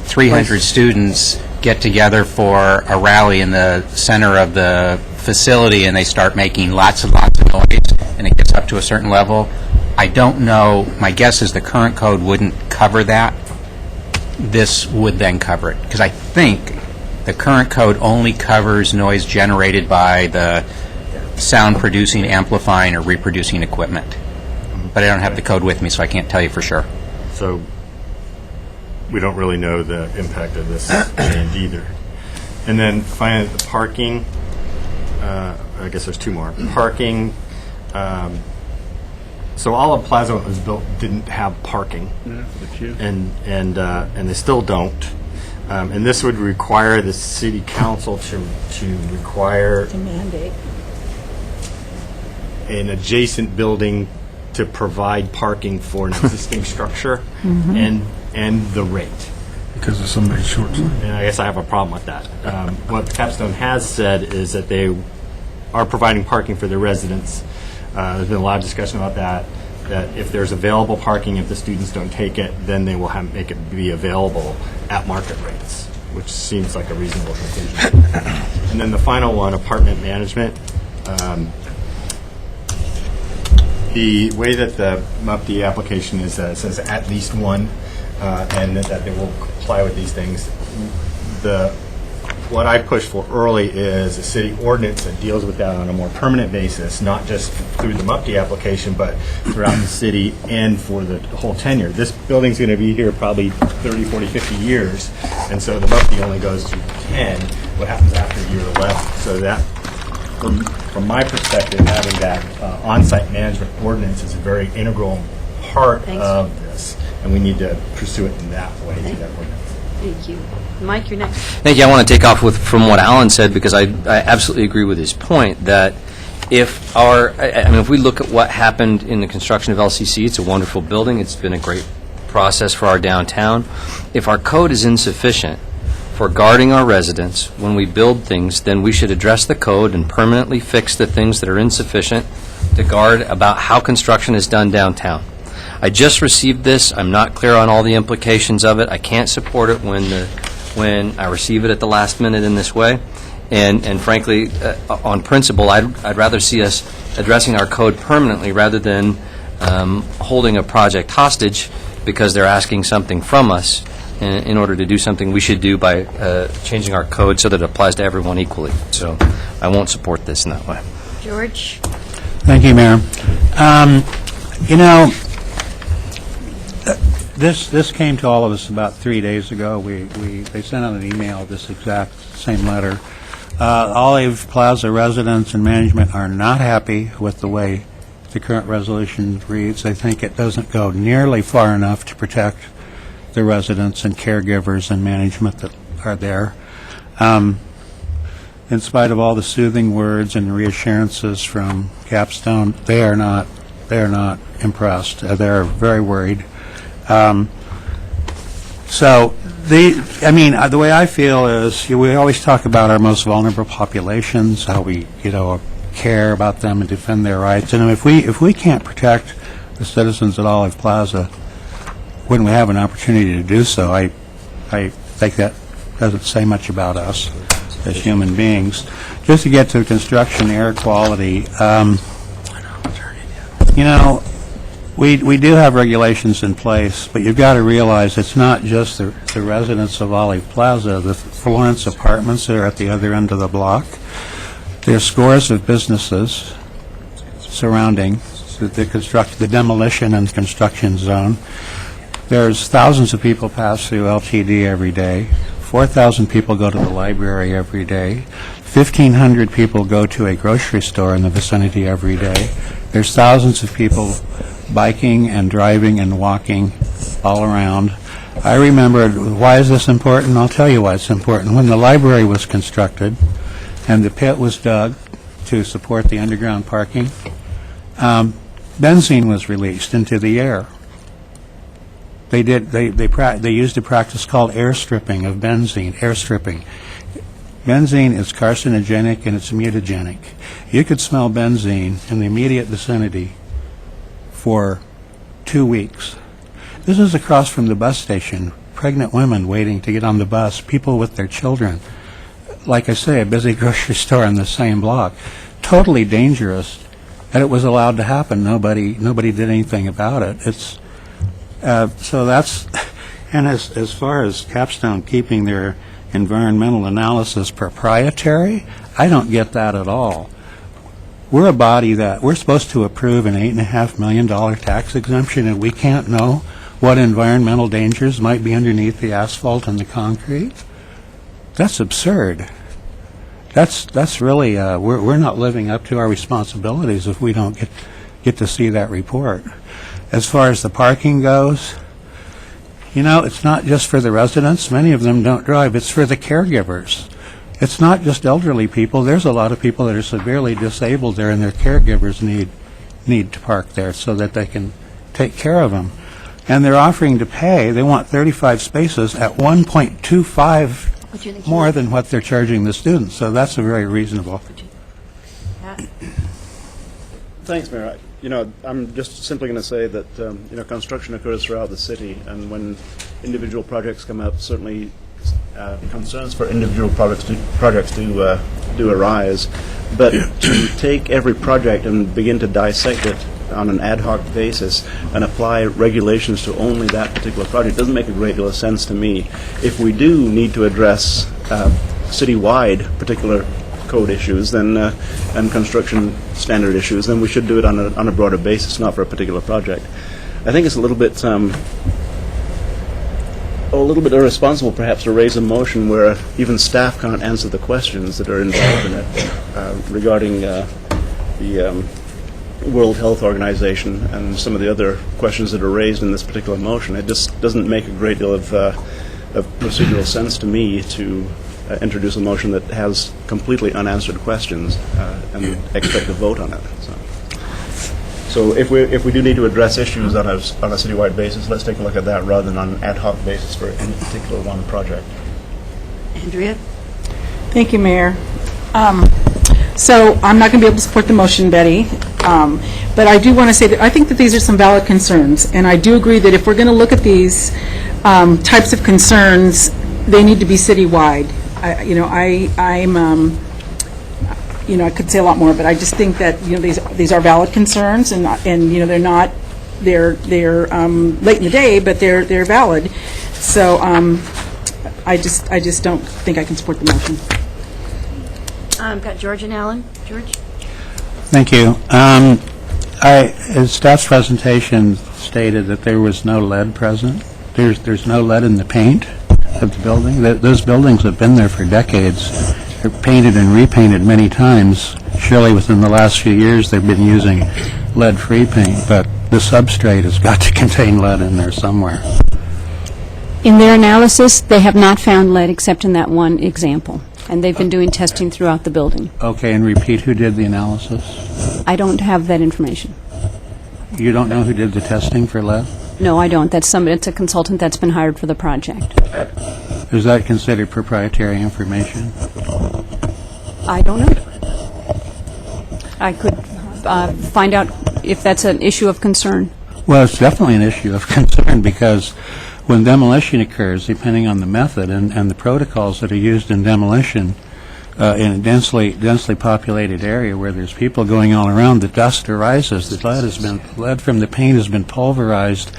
300 students get together for a rally in the center of the facility and they start making lots and lots of noise and it gets up to a certain level, I don't know, my guess is the current code wouldn't cover that. This would then cover it, because I think the current code only covers noise generated by the sound-producing, amplifying, or reproducing equipment. But I don't have the code with me, so I can't tell you for sure. So we don't really know the impact of this change either. And then finally, the parking, I guess there's two more. Parking, so Olive Plaza when it was built didn't have parking. And they still don't. And this would require the city council to require To mandate. an adjacent building to provide parking for an existing structure and the rate. because of somebody's short term. And I guess I have a problem with that. What Capstone has said is that they are providing parking for their residents. There's been a lot of discussion about that if there's available parking, if the students don't take it, then they will make it be available at market rates, which seems like a reasonable conclusion. And then the final one, apartment management. The way that the MUPD application is, it says at least one, and that they will comply with these things. What I pushed for early is a city ordinance that deals with that on a more permanent basis, not just through the MUPD application, but throughout the city and for the whole tenure. This building's going to be here probably 30, 40, 50 years, and so the MUPD only goes to 10. What happens after year 11? So that, from my perspective, having that on-site management ordinance is a very integral part of this, and we need to pursue it in that way through that ordinance. Thank you. Mike, you're next. Thank you. I want to take off from what Alan said, because I absolutely agree with his point that if if we look at what happened in the construction of LCC, it's a wonderful building. It's been a great process for our downtown. If our code is insufficient for guarding our residents when we build things, then we should address the code and permanently fix the things that are insufficient to guard about how construction is done downtown. I just received this. I'm not clear on all the implications of it. I can't support it when I receive it at the last minute in this way. And frankly, on principle, I'd rather see us addressing our code permanently rather than holding a project hostage because they're asking something from us in order to do something we should do by changing our code so that it applies to everyone equally. So I won't support this in that way. George? Thank you, Mayor. This came to all of us about 3 days ago. They sent out an email, this exact same letter. Olive Plaza residents and management are not happy with the way the current resolution reads. They think it doesn't go nearly far enough to protect the residents and caregivers and management that are there. In spite of all the soothing words and reassurances from Capstone, they are not impressed. They're very worried. The way I feel is we always talk about our most vulnerable populations, how we, care about them and defend their rights. And if we can't protect the citizens at Olive Plaza when we have an opportunity to do so, I think that doesn't say much about us as human beings. Just to get to construction air quality, we do have regulations in place, but you've got to realize it's not just the residents of Olive Plaza, the Florence apartments that are at the other end of the block. There's scores of businesses surrounding the demolition and construction zone. There's thousands of people pass through LTD every day. 4,000 people go to the library every day. 1,500 people go to a grocery store in the vicinity every day. There's thousands of people biking and driving and walking all around. I remember, why is this important? I'll tell you why it's important. When the library was constructed and the pit was dug to support the underground parking, benzene was released into the air. They used a practice called air stripping of benzene, air stripping. Benzene is carcinogenic and it's mutagenic. You could smell benzene in the immediate vicinity for 2 weeks. This is across from the bus station. Pregnant women waiting to get on the bus, people with their children. Like I say, a busy grocery store on the same block. Totally dangerous, and it was allowed to happen. Nobody did anything about it. So that's, and as far as Capstone keeping their environmental analysis proprietary, I don't get that at all. We're a body that we're supposed to approve an $8.5 million tax exemption, and we can't know what environmental dangers might be underneath the asphalt and the concrete. That's absurd. That's really we're not living up to our responsibilities if we don't get to see that report. As far as the parking goes, it's not just for the residents. Many of them don't drive. It's for the caregivers. It's not just elderly people. There's a lot of people that are severely disabled there, and their caregivers need to park there so that they can take care of them. And they're offering to pay, they want 35 spaces at 1.25 more than what they're charging the students. So that's a very reasonable. Thanks, Mayor. I'm just simply going to say that, construction occurs throughout the city, and when individual projects come up, certainly concerns for individual projects do arise. But to take every project and begin to dissect it on an ad hoc basis and apply regulations to only that particular project doesn't make a great deal of sense to me. If we do need to address citywide particular code issues and construction standard issues, then we should do it on a broader basis, not for a particular project. I think it's a little bit irresponsible, perhaps, to raise a motion where even staff can't answer the questions that are involved in it regarding the World Health Organization and some of the other questions that are raised in this particular motion. It just doesn't make a great deal of procedural sense to me to introduce a motion that has completely unanswered questions and expect a vote on it. So if we do need to address issues on a citywide basis, let's take a look at that rather than on an ad hoc basis for any particular one project. Andrea? Thank you, Mayor. So I'm not going to be able to support the motion, Betty, but I do want to say that I think that these are some valid concerns, and I do agree that if we're going to look at these types of concerns, they need to be citywide. I could say a lot more, but I just think that these are valid concerns, and they're not they're late in the day, but they're valid. So I just don't think I can support the motion. Got George and Alan. George? Thank you. As staff's presentation stated that there was no lead present. There's no lead in the paint of the building. Those buildings have been there for decades. They're painted and repainted many times. Surely within the last few years they've been using lead-free paint, but the substrate has got to contain lead in there somewhere. In their analysis, they have not found lead except in that one example, and they've been doing testing throughout the building. Okay, and repeat, who did the analysis? I don't have that information. You don't know who did the testing for lead? No, I don't. It's a consultant that's been hired for the project. Is that considered proprietary information? I don't know. I could find out if that's an issue of concern. Well, it's definitely an issue of concern because when demolition occurs, depending on the method and the protocols that are used in demolition, in a densely populated area where there's people going all around, the dust arises. The lead from the paint has been pulverized.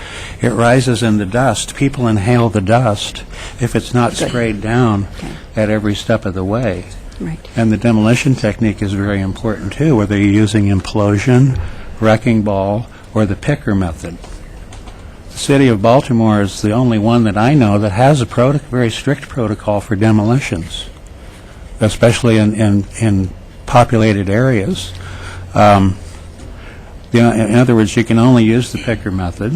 It rises in the dust. People inhale the dust if it's not sprayed down at every step of the way. Right. And the demolition technique is very important too, whether you're using implosion, wrecking ball, or the picker method. The city of Baltimore is the only one that I know that has a very strict protocol for demolitions, especially in populated areas. In other words, you can only use the picker method.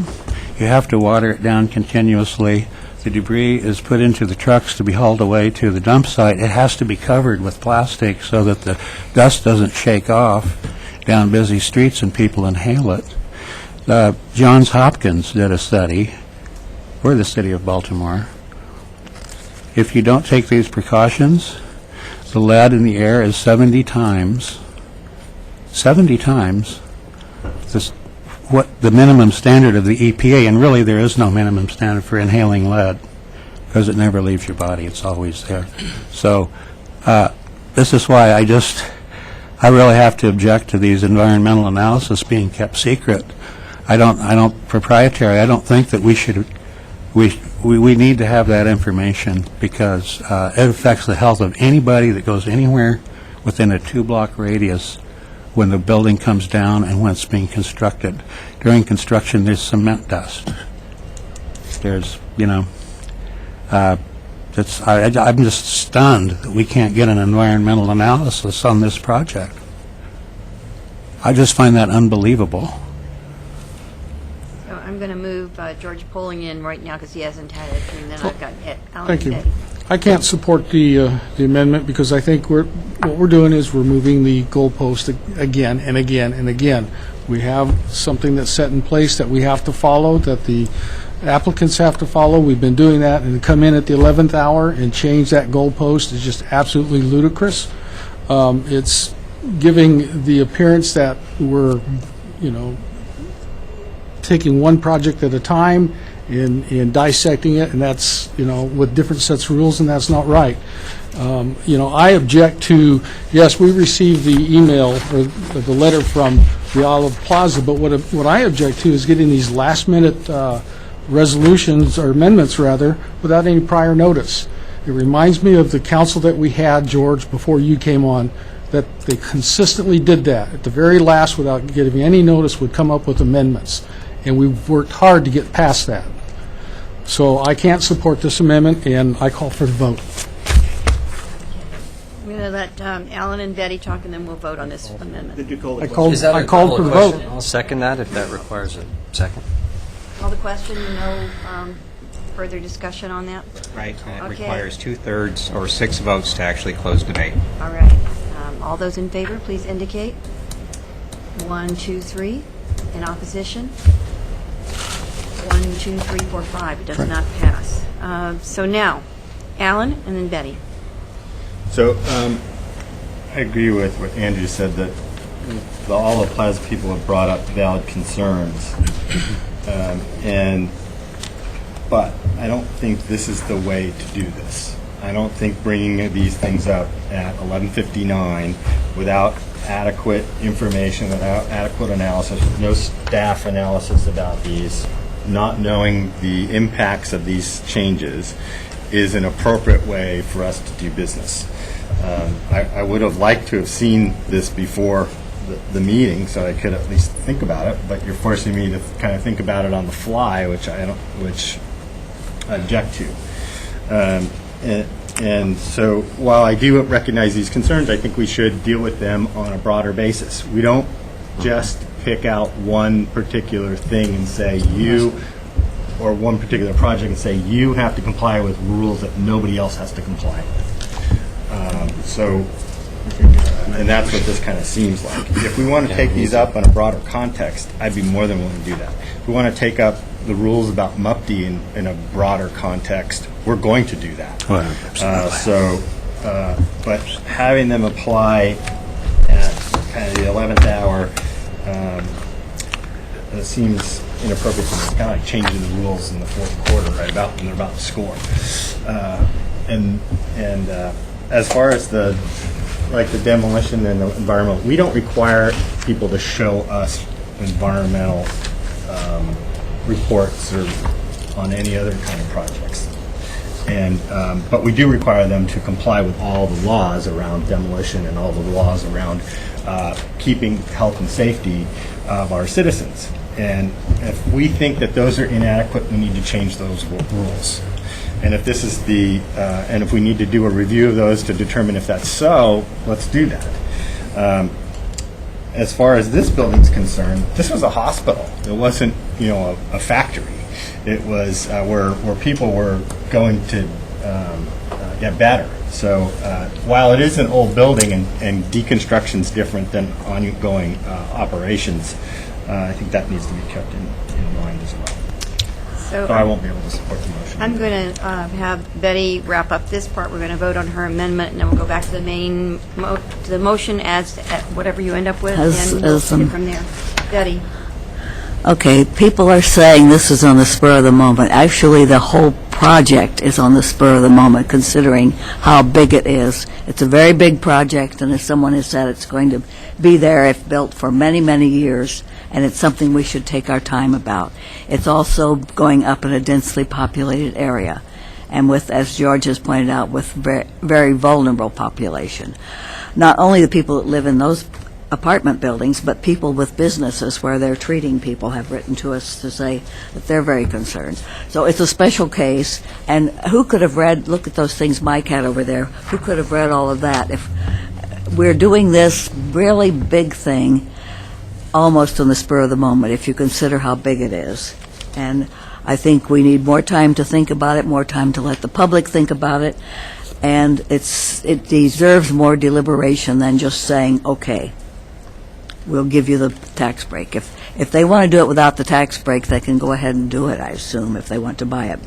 You have to water it down continuously. The debris is put into the trucks to be hauled away to the dump site. It has to be covered with plastic so that the dust doesn't shake off down busy streets and people inhale it. Johns Hopkins did a study. We're the city of Baltimore. If you don't take these precautions, the lead in the air is 70 times what the minimum standard of the EPA, and really there is no minimum standard for inhaling lead because it never leaves your body. It's always there. So this is why I really have to object to these environmental analysis being kept secret. I don't proprietary. I don't think that we need to have that information because it affects the health of anybody that goes anywhere within a 2-block radius when the building comes down and when it's being constructed. During construction, there's cement dust. There's, I'm just stunned that we can't get an environmental analysis on this project. I just find that unbelievable. So I'm going to move George Polling in right now because he hasn't had it, and then I've got Alan. Thank you. Betty. I can't support the amendment because I think what we're doing is we're moving the goalpost again and again and again. We have something that's set in place that we have to follow, that the applicants have to follow. We've been doing that, and to come in at the 11th hour and change that goalpost is just absolutely ludicrous. It's giving the appearance that we're, taking one project at a time and dissecting it, and that's, with different sets of rules, and that's not right. I object to, yes, we received the email or the letter from the Olive Plaza, but what I object to is getting these last-minute resolutions, or amendments, rather, without any prior notice. It reminds me of the council that we had, George, before you came on, that they consistently did that. At the very last, without giving any notice, would come up with amendments. And we've worked hard to get past that. So I can't support this amendment, and I call for the vote. I'm going to let Alan and Betty talk, and then we'll vote on this amendment. Did you call the I question? called, I called for the vote. I'll second that if that requires a second. Call the question, no further discussion on that? Right, and it Okay. requires 2/3 or 6 votes to actually close debate. All right. All those in favor, please indicate. 1, 2, 3. In opposition? 1, 2, 3, 4, 5. It does not pass. So now, Alan and then Betty. So I agree with what Andrew said, that the Olive Plaza people have brought up valid concerns. But I don't think this is the way to do this. I don't think bringing these things up at 11:59 without adequate information, without adequate analysis, with no staff analysis about these, not knowing the impacts of these changes, is an appropriate way for us to do business. I would have liked to have seen this before the meeting, so I could at least think about it, but you're forcing me to kind of think about it on the fly, which I object to. And so while I do recognize these concerns, I think we should deal with them on a broader basis. We don't just pick out one particular thing and say you, or one particular project and say you have to comply with rules that nobody else has to comply with. And that's what this kind of seems like. If we want to take these up in a broader context, I'd be more than willing to do that. If we want to take up the rules about MUPD in a broader context, we're going to do that. But having them apply at kind of the 11th hour seems inappropriate to me. It's kind of like changing the rules in the fourth quarter, right, about when they're about to score. As far as the demolition and the environmental, we don't require people to show us environmental reports or on any other kind of projects. But we do require them to comply with all the laws around demolition and all the laws around keeping health and safety of our citizens. And if we think that those are inadequate, we need to change those rules. And if this is and if we need to do a review of those to determine if that's so, let's do that. As far as this building's concerned, this was a hospital. It wasn't, a factory. It was where people were going to get better. So while it is an old building and deconstruction's different than ongoing operations, I think that needs to be kept in mind as well. So I won't be able to support the motion. I'm going to have Betty wrap up this part. We're going to vote on her amendment, and then we'll go back to the main to the motion as whatever you end up with, and we'll take it from there. Betty. Okay, people are saying this is on the spur of the moment. Actually, the whole project is on the spur of the moment, considering how big it is. It's a very big project, and as someone has said, it's going to be there if built for many, many years, and it's something we should take our time about. It's also going up in a densely populated area, and with, as George has pointed out, with very, very vulnerable population. Not only the people that live in those apartment buildings, but people with businesses where they're treating people have written to us to say that they're very concerned. So it's a special case, and who could have read, look at those things Mike had over there, who could have read all of that? If we're doing this really big thing almost on the spur of the moment, if you consider how big it is. And I think we need more time to think about it, more time to let the public think about it, and it deserves more deliberation than just saying, okay. we'll give you the tax break. If they want to do it without the tax break, they can go ahead and do it, I assume, if they want to buy it.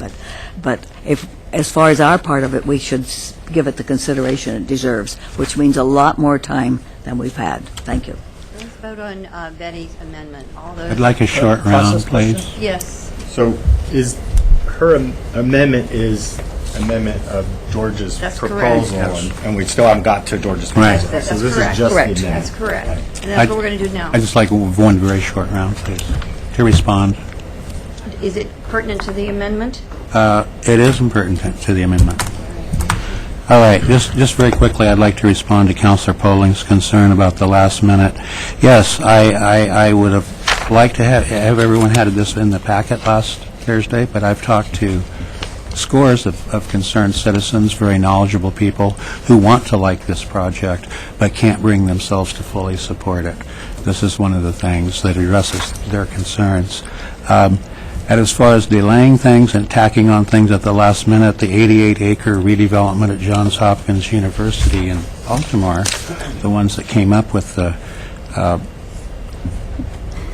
But if, as far as our part of it, we should give it the consideration it deserves, which means a lot more time than we've had. Thank you. Let's vote on Betty's amendment. All those. I'd like a short round, please. Yes. So is her amendment is amendment of George's That's correct. proposal, and we still haven't got to George's Right. proposal. That's So this correct. is just the Correct. amendment. That's correct. And that's what we're going to do now. I'd just like one very short round, please, to respond. Is it pertinent to the amendment? It is pertinent to the amendment. All right, just very quickly, I'd like to respond to Councilor Polling's concern about the last minute. Yes, I would have liked to have everyone had this in the packet last Thursday, but I've talked to scores of concerned citizens, very knowledgeable people who want to like this project but can't bring themselves to fully support it. This is one of the things that addresses their concerns. And as far as delaying things and tacking on things at the last minute, the 88-acre redevelopment at Johns Hopkins University in Baltimore, the ones that came up with the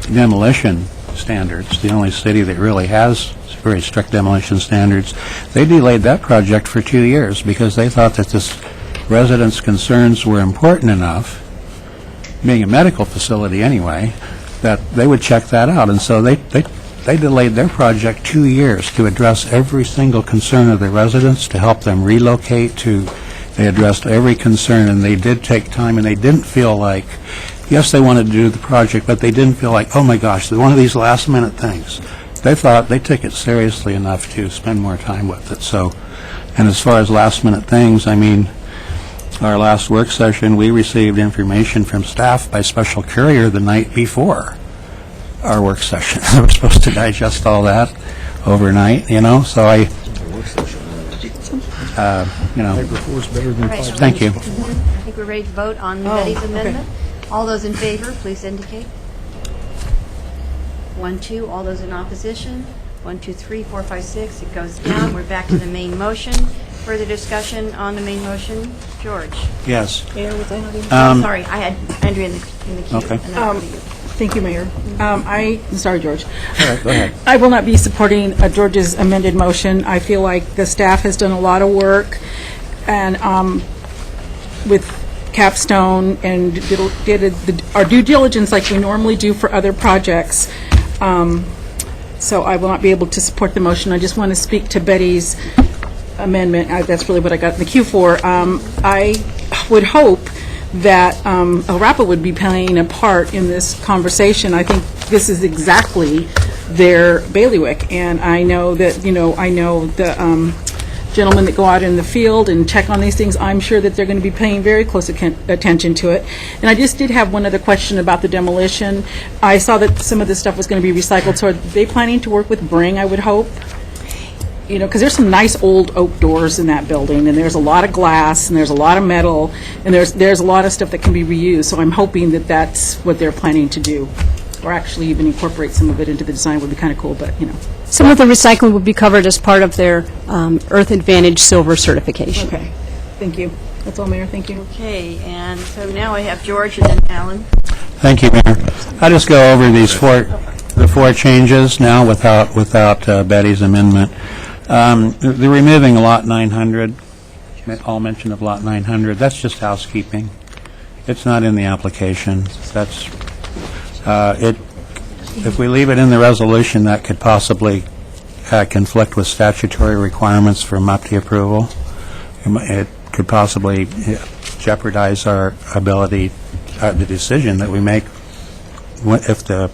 demolition standards, the only city that really has very strict demolition standards, they delayed that project for 2 years because they thought that this residents' concerns were important enough, being a medical facility anyway, that they would check that out. And so they delayed their project 2 years to address every single concern of the residents, to help them relocate, they addressed every concern, and they did take time, and they didn't feel like, yes, they wanted to do the project, but they didn't feel like, oh my gosh, they're one of these last-minute things. They thought they took it seriously enough to spend more time with it. So, and as far as last-minute things, I mean, our last work session, we received information from staff by special courier the night before our work session. We're supposed to digest all that overnight, so I, Better than Right. thank you. I think we're ready to vote on Betty's amendment. All those in favor, please indicate. 1, 2. All those in opposition. 1, 2, 3, 4, 5, 6. It goes down. We're back to the main motion. Further discussion on the main motion. George. Yes. Sorry, I had Andrea in the queue. Okay. And then you. Thank you, Mayor. I'm sorry, George. All right, go ahead. I will not be supporting George's amended motion. I feel like the staff has done a lot of work and with Capstone and did our due diligence like we normally do for other projects. So I will not be able to support the motion. I just want to speak to Betty's amendment. That's really what I got in the queue for. I would hope that ARAPA would be playing a part in this conversation. I think this is exactly their bailiwick, and I know that, I know the gentlemen that go out in the field and check on these things, I'm sure that they're going to be paying very close attention to it. And I just did have one other question about the demolition. I saw that some of this stuff was going to be recycled, so are they planning to work with Bring, I would hope? Because there's some nice old oak doors in that building, and there's a lot of glass, and there's a lot of metal, and there's a lot of stuff that can be reused. So I'm hoping that that's what they're planning to do, or actually even incorporate some of it into the design would be kind of cool, but, Some of the recycling would be covered as part of their Earth Advantage Silver certification. Okay, thank you. That's all, Mayor, thank you. Okay, and so now I have George and then Alan. Thank you, Mayor. I'll just go over the four changes now without Betty's amendment. The removing Lot 900, all mention of Lot 900, that's just housekeeping. It's not in the application. That's, if we leave it in the resolution, that could possibly conflict with statutory requirements for MUPTI approval. It could possibly jeopardize our ability, the decision that we make if the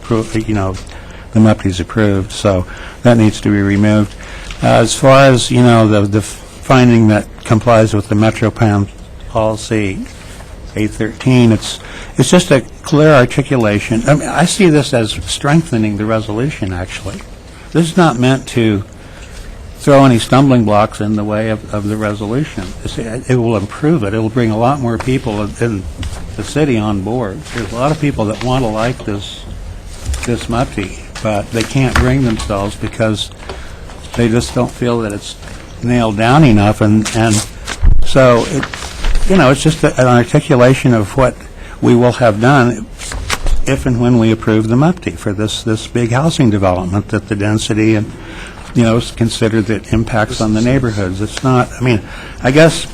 MUPTI is approved. So that needs to be removed. As far as, the finding that complies with the Metro Plan policy 813, it's just a clear articulation. I mean, I see this as strengthening the resolution, actually. This is not meant to throw any stumbling blocks in the way of the resolution. It will improve it. It will bring a lot more people in the city on board. There's a lot of people that want to like this MUPTI, but they can't bring themselves because they just don't feel that it's nailed down enough, and so it's just an articulation of what we will have done if and when we approve the MUPTI for this big housing development, that the density and, is considered that impacts on the neighborhoods. It's not, I guess,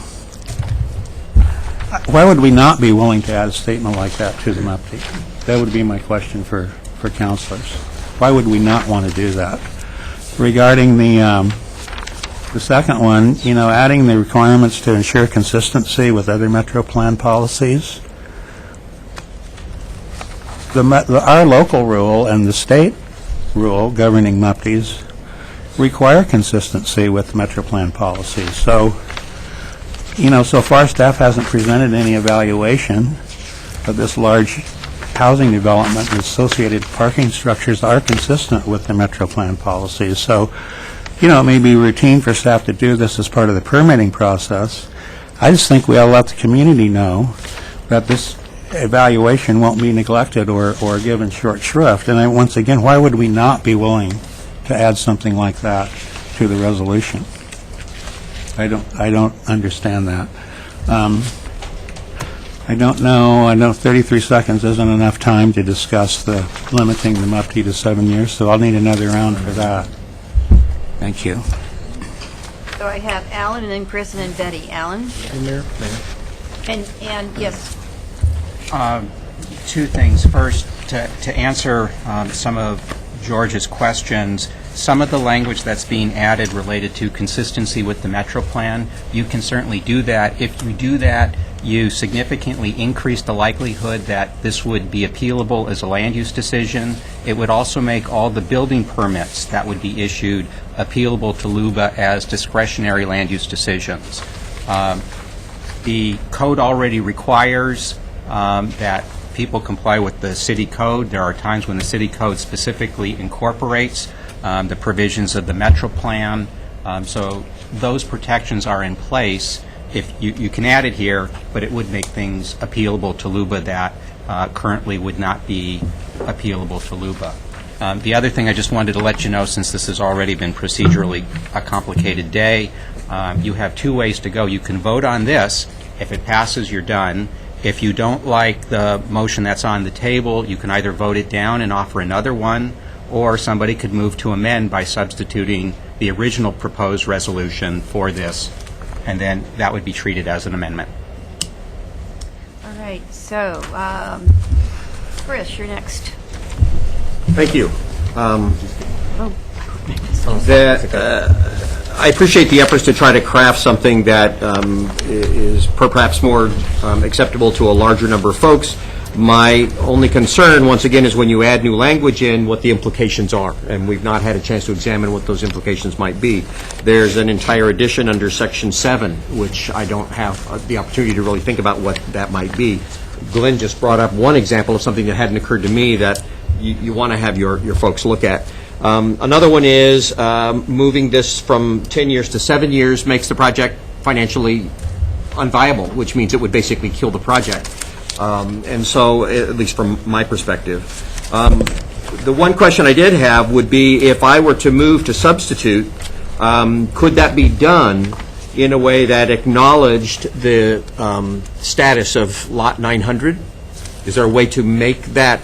why would we not be willing to add a statement like that to the MUPTI? That would be my question for councilors. Why would we not want to do that? Regarding the second one, adding the requirements to ensure consistency with other Metro Plan policies, our local rule and the state rule governing MUPTIs require consistency with Metro Plan policies. So, so far staff hasn't presented any evaluation of this large housing development and associated parking structures are consistent with the Metro Plan policies. So, it may be routine for staff to do this as part of the permitting process. I just think we ought to let the community know that this evaluation won't be neglected or given short shrift. And once again, why would we not be willing to add something like that to the resolution? I don't understand that. I don't know. I know 33 seconds isn't enough time to discuss the limiting the MUPTI to 7 years, so I'll need another round for that. Thank you. So I have Alan and then Chris and then Betty. Alan? Mayor? And yes. Two things. First, to answer some of George's questions, some of the language that's being added related to consistency with the Metro Plan, you can certainly do that. If you do that, you significantly increase the likelihood that this would be appealable as a land use decision. It would also make all the building permits that would be issued appealable to LUBA as discretionary land use decisions. The code already requires that people comply with the city code. There are times when the city code specifically incorporates the provisions of the Metro Plan. So those protections are in place. If you can add it here, but it would make things appealable to LUBA that currently would not be appealable to LUBA. The other thing I just wanted to let you know, since this has already been procedurally a complicated day, you have two ways to go. You can vote on this. If it passes, you're done. If you don't like the motion that's on the table, you can either vote it down and offer another one, or somebody could move to amend by substituting the original proposed resolution for this, and then that would be treated as an amendment. All right. So, Chris, you're next. Thank you. I appreciate the efforts to try to craft something that is perhaps more acceptable to a larger number of folks. My only concern, once again, is when you add new language in, what the implications are, and we've not had a chance to examine what those implications might be. There's an entire addition under Section 7, which I don't have the opportunity to really think about what that might be. Glenn just brought up one example of something that hadn't occurred to me that you want to have your folks look at. Another one is moving this from 10 years to 7 years makes the project financially unviable, which means it would basically kill the project. And so, at least from my perspective. The one question I did have would be, if I were to move to substitute, could that be done in a way that acknowledged the status of Lot 900? Is there a way to make that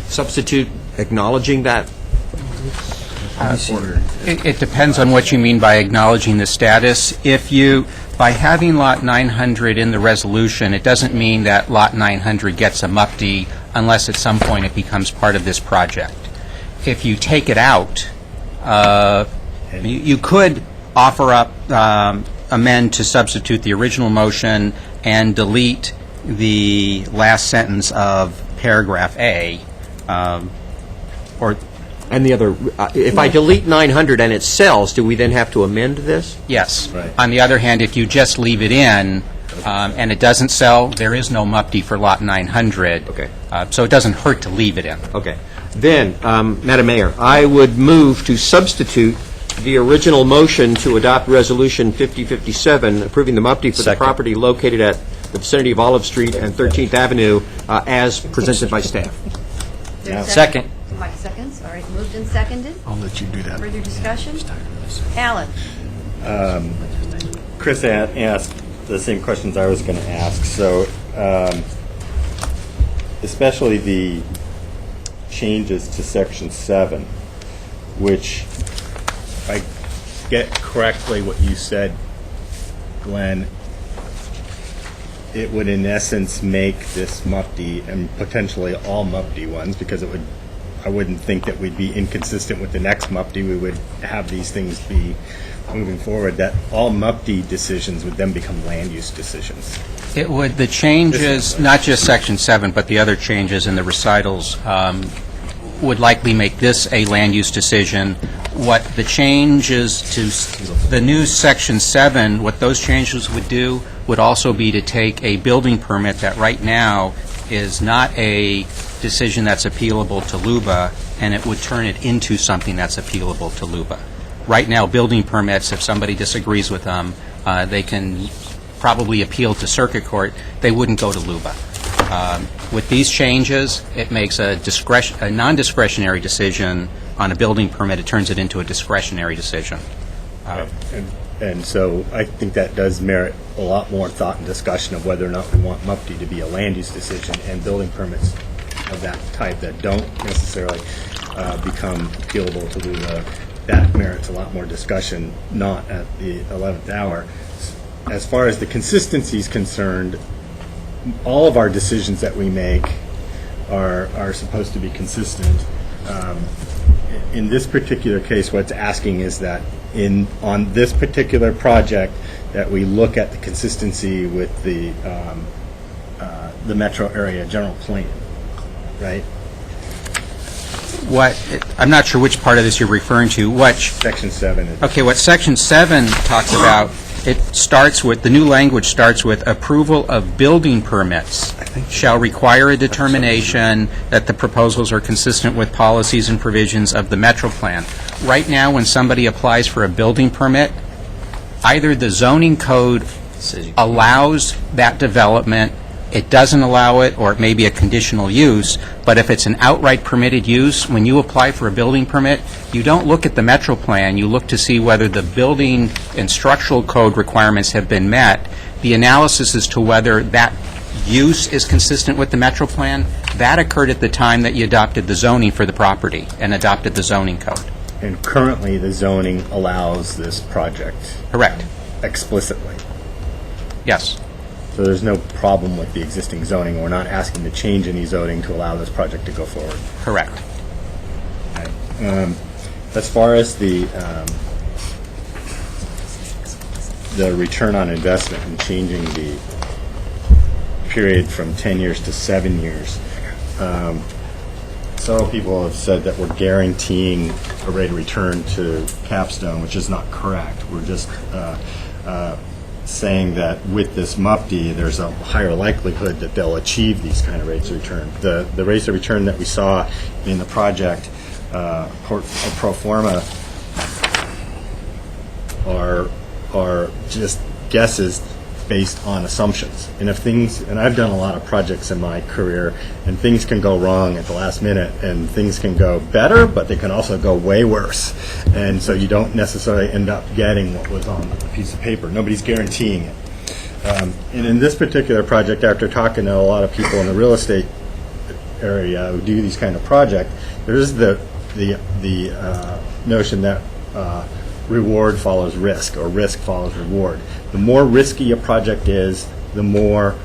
substitute acknowledging that? It depends on what you mean by acknowledging the status. If you, by having Lot 900 in the resolution, it doesn't mean that Lot 900 gets a MUPTI unless at some point it becomes part of this project. If you take it out, you could offer up, amend to substitute the original motion and delete the last sentence of paragraph A, or and the other, if I delete 900 and it sells, do we then have to amend this? Yes. Right. On the other hand, if you just leave it in and it doesn't sell, there is no MUPTI for Lot 900. Okay. So it doesn't hurt to leave it in. Okay. Then, Madam Mayor, I would move to substitute the original motion to adopt Resolution 5057, approving the MUPTI for the property located at the vicinity of Olive Street and 13th Avenue as presented by staff. Second. Mike seconds. All right. Moved and seconded. I'll let you do that. Further discussion? Alan. Chris asked the same questions I was going to ask. So, especially the changes to Section 7, which, if I get correctly what you said, Glenn, it would in essence make this MUPD and potentially all MUPD ones, because it would, I wouldn't think that we'd be inconsistent with the next MUPD. We would have these things be moving forward, that all MUPD decisions would then become land use decisions. It would, the changes, not just Section 7, but the other changes in the recitals would likely make this a land use decision. What the changes to the new Section 7, what those changes would do would also be to take a building permit that right now is not a decision that's appealable to LUBA, and it would turn it into something that's appealable to LUBA. Right now, building permits, if somebody disagrees with them, they can probably appeal to circuit court. They wouldn't go to LUBA. With these changes, it makes a non-discretionary decision on a building permit. It turns it into a discretionary decision. And so I think that does merit a lot more thought and discussion of whether or not we want MUPD to be a land use decision, and building permits of that type that don't necessarily become appealable to LUBA. That merits a lot more discussion, not at the 11th hour. As far as the consistency is concerned, all of our decisions that we make are supposed to be consistent. In this particular case, what's asking is that on this particular project that we look at the consistency with the metro area general plan, right? I'm not sure which part of this you're referring to. Section 7. Okay, what Section 7 talks about, it starts with, the new language starts with, approval of building permits shall require a determination that the proposals are consistent with policies and provisions of the Metro Plan. Right now, when somebody applies for a building permit, either the zoning code allows that development, it doesn't allow it, or it may be a conditional use, but if it's an outright permitted use, when you apply for a building permit, you don't look at the Metro Plan, you look to see whether the building and structural code requirements have been met. The analysis as to whether that use is consistent with the Metro Plan, that occurred at the time that you adopted the zoning for the property and adopted the zoning code. And currently, the zoning allows this project. Correct. Explicitly. Yes. So there's no problem with the existing zoning. We're not asking to change any zoning to allow this project to go forward. Correct. Okay. As far as the return on investment and changing the period from 10 years to 7 years, several people have said that we're guaranteeing a rate of return to Capstone, which is not correct. We're just saying that with this MUPD, there's a higher likelihood that they'll achieve these kind of rates of return. The rates of return that we saw in the project pro forma are just guesses based on assumptions. And I've done a lot of projects in my career, and things can go wrong at the last minute, and things can go better, but they can also go way worse. And so you don't necessarily end up getting what was on the piece of paper. Nobody's guaranteeing it. And in this particular project, after talking to a lot of people in the real estate area who do these kind of projects, there's the notion that reward follows risk, or risk follows reward. The more risky a project is, the more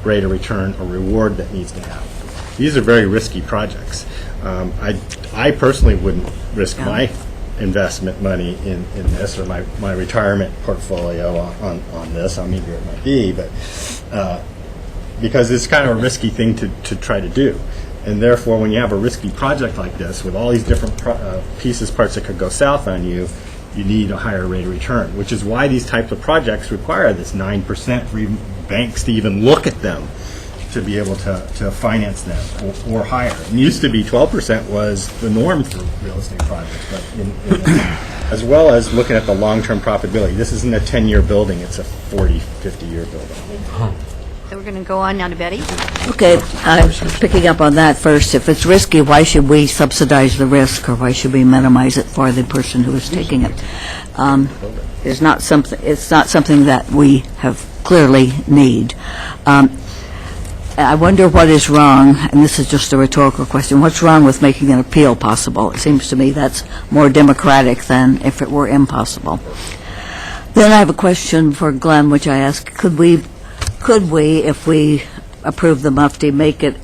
rate of return or reward that needs to have. These are very risky projects. I personally wouldn't risk my investment money in this, or my retirement portfolio on this. I'm eager it might be, but because it's kind of a risky thing to try to do. And therefore, when you have a risky project like this, with all these different parts that could go south on you, you need a higher rate of return, which is why these types of projects require this 9% for even banks to even look at them, to be able to finance them, or higher. It used to be 12% was the norm for real estate projects, but as well as looking at the long-term profitability. This isn't a 10-year building, it's a 40, 50-year building. So we're going to go on now to Betty. Okay, picking up on that first, if it's risky, why should we subsidize the risk, or why should we minimize it for the person who is taking it? It's not something that we have clearly need. I wonder what is wrong, and this is just a rhetorical question, what's wrong with making an appeal possible? It seems to me that's more democratic than if it were impossible. Then I have a question for Glenn, which I ask, could we, if we approve the Mufti, make it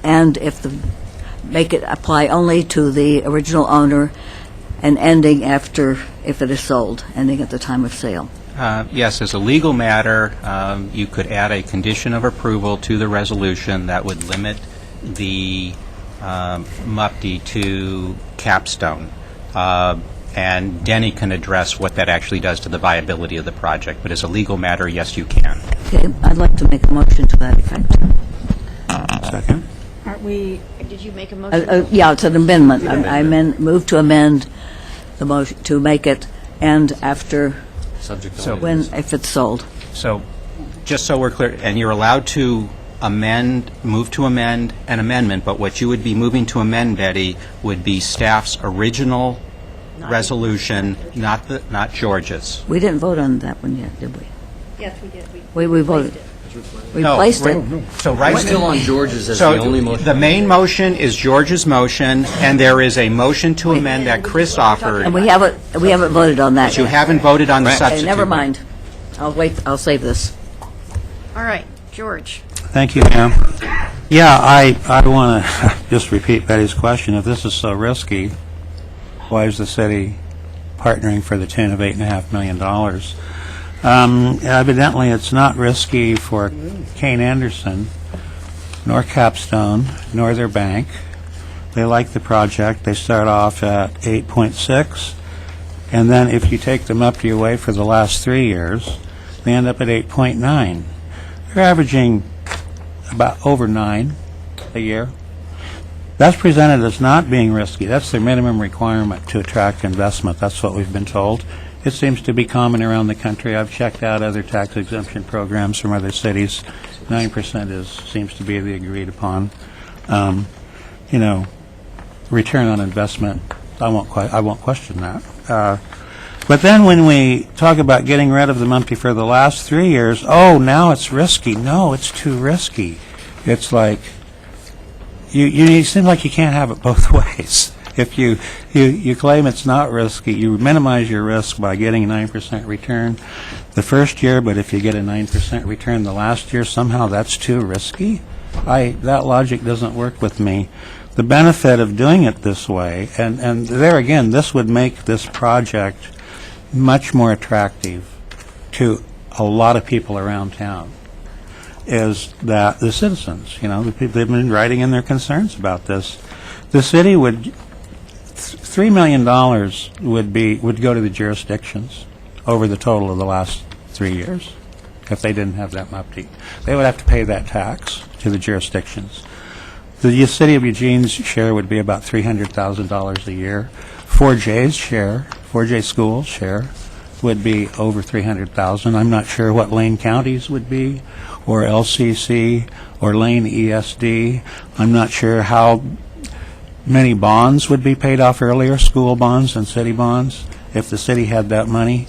apply only to the original owner and ending after, if it is sold, ending at the time of sale? Yes, as a legal matter, you could add a condition of approval to the resolution that would limit the Mufti to Capstone. And Denny can address what that actually does to the viability of the project. But as a legal matter, yes, you can. Okay, I'd like to make a motion to that effect. Second? Aren't we, Did you make a motion? Yeah, it's an amendment. I move to amend the motion, to make it end after, Subject to if it's sold. So, just so we're clear, and you're allowed to move to amend an amendment, but what you would be moving to amend, Betty, would be staff's original resolution, not George's. We didn't vote on that one yet, did we? Yes, we did. We voted. We No, placed it. So right We're still on George's as So the only motion. the main motion is George's motion, and there is a motion to amend that Chris offered. And we haven't voted on that But you yet. haven't voted on the Okay, substitute. never mind. I'll wait, I'll save this. All right, George. Thank you, ma'am. Yeah, I want to just repeat Betty's question. If this is so risky, why is the city partnering for the tune of $8.5 million? Evidently, it's not risky for Kane Anderson, nor Capstone, nor their bank. They like the project. They start off at 8.6, and then if you take them up to your way for the last 3 years, they end up at 8.9. They're averaging about over 9 a year. That's presented as not being risky. That's their minimum requirement to attract investment. That's what we've been told. It seems to be common around the country. I've checked out other tax exemption programs from other cities. 9% seems to be the agreed upon. Return on investment. I won't question that. But then when we talk about getting rid of the Mufti for the last 3 years, now it's risky. No, it's too risky. It's like it seems like you can't have it both ways. If you claim it's not risky, you minimize your risk by getting a 9% return the first year, but if you get a 9% return the last year, somehow that's too risky. That logic doesn't work with me. The benefit of doing it this way, and there again, this would make this project much more attractive to a lot of people around town, is that the citizens, the people, they've been writing in their concerns about this. The city would, $3 million would go to the jurisdictions over the total of the last 3 years if they didn't have that Mufti. They would have to pay that tax to the jurisdictions. The city of Eugene's share would be about $300,000 a year. 4J's school's share would be over $300,000. I'm not sure what Lane County's would be, or LCC, or Lane ESD. I'm not sure how many bonds would be paid off earlier, school bonds and city bonds, if the city had that money.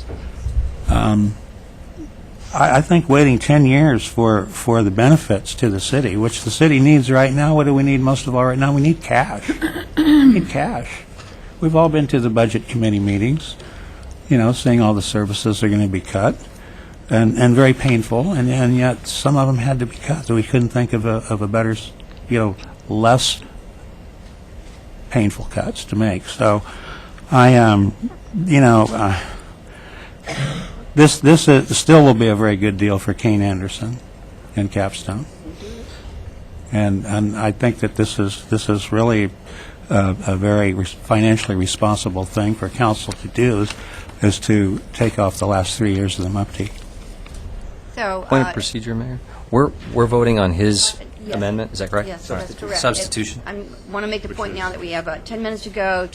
I think waiting 10 years for the benefits to the city, which the city needs right now. What do we need most of all right now? We need cash. We need cash. We've all been to the budget committee meetings, seeing all the services are going to be cut, and very painful, and yet some of them had to be cut. So we couldn't think of a better, less painful cuts to make. So this still will be a very good deal for Kane Anderson and Capstone, and I think that this is really a very financially responsible thing for council to do, is to take off the last 3 years of the Mufti. So, Point of procedure, Mayor. We're voting on his amendment, is that correct? Yes, that's correct. Substitution. I want to make the point now that we have 10 minutes to go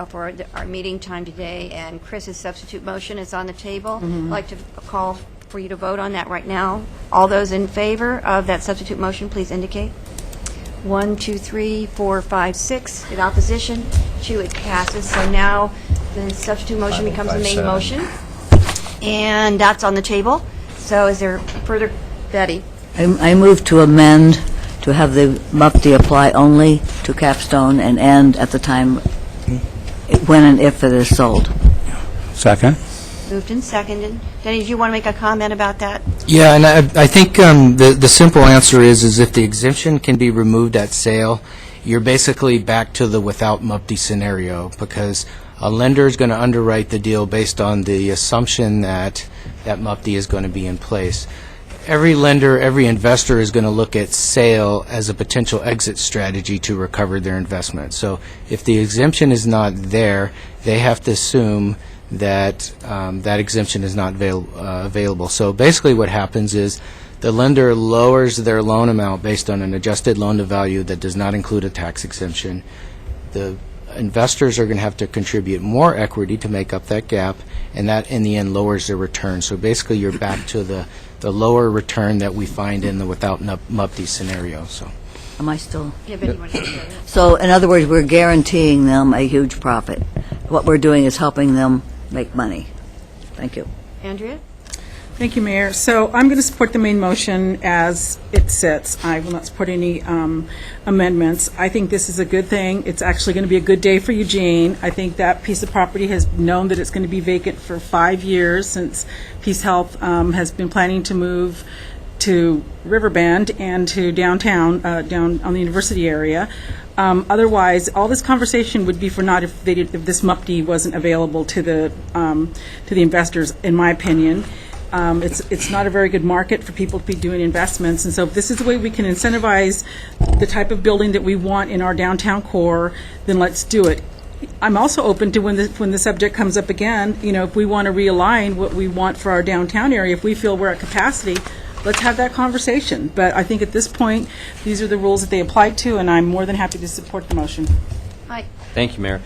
for our meeting time today, and Chris's substitute motion is on the table. I'd like to call for you to vote on that right now. All those in favor of that substitute motion, please indicate. 1, 2, 3, 4, 5, 6. In opposition? 2, it passes. So now the substitute motion becomes the main motion, and that's on the table. So is there further, Betty? I move to amend to have the MUPTE apply only to Capstone and end at the time when and if it is sold. Second? Moved and seconded. Denny, do you want to make a comment about that? Yeah, and I think the simple answer is if the exemption can be removed at sale, you're basically back to the without MUPTE scenario, because a lender is going to underwrite the deal based on the assumption that MUPTE is going to be in place. Every lender, every investor is going to look at sale as a potential exit strategy to recover their investment. So if the exemption is not there, they have to assume that that exemption is not available. So basically what happens is the lender lowers their loan amount based on an adjusted loan-to-value that does not include a tax exemption. The investors are going to have to contribute more equity to make up that gap, and that in the end lowers their return. So basically you're back to the lower return that we find in the without MUPTE scenario. So. Am I still? Yeah, Betty, you want to say that? So, in other words, we're guaranteeing them a huge profit. What we're doing is helping them make money. Thank you. Andrea? Thank you, Mayor. So I'm going to support the main motion as it sits. I will not support any amendments. I think this is a good thing. It's actually going to be a good day for Eugene. I think that piece of property has known that it's going to be vacant for 5 years since Peace Health has been planning to move to Riverbend and to downtown, down on the university area. Otherwise, all this conversation would be for naught if this MUPTE wasn't available to the investors, in my opinion. It's not a very good market for people to be doing investments, and so if this is the way we can incentivize the type of building that we want in our downtown core, then let's do it. I'm also open to when the subject comes up again, if we want to realign what we want for our downtown area, if we feel we're at capacity, let's have that conversation. But I think at this point, these are the rules that they applied to, and I'm more than happy to support the motion. Hi. Thank you, Mayor.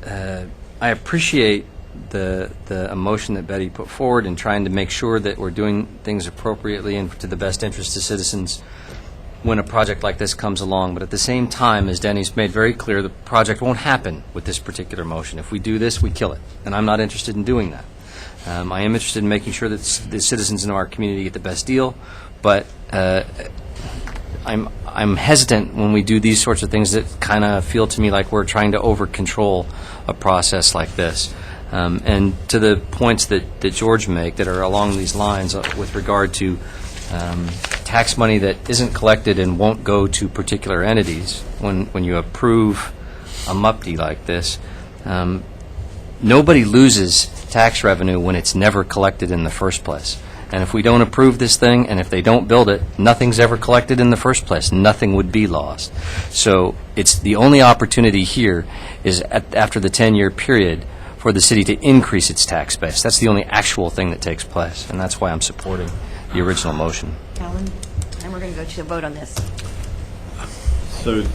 I appreciate the emotion that Betty put forward in trying to make sure that we're doing things appropriately and to the best interest of citizens when a project like this comes along. But at the same time, as Denny's made very clear, the project won't happen with this particular motion. If we do this, we kill it. And I'm not interested in doing that. I am interested in making sure that the citizens in our community get the best deal, but I'm hesitant when we do these sorts of things that kind of feel to me like we're trying to over-control a process like this. And to the points that George make that are along these lines with regard to tax money that isn't collected and won't go to particular entities when you approve a MUPTE like this, nobody loses tax revenue when it's never collected in the first place. And if we don't approve this thing, and if they don't build it, nothing's ever collected in the first place. Nothing would be lost. So it's the only opportunity here is after the 10-year period for the city to increase its tax base. That's the only actual thing that takes place, and that's why I'm supporting the original motion. Alan? And we're going to go to the vote on this. So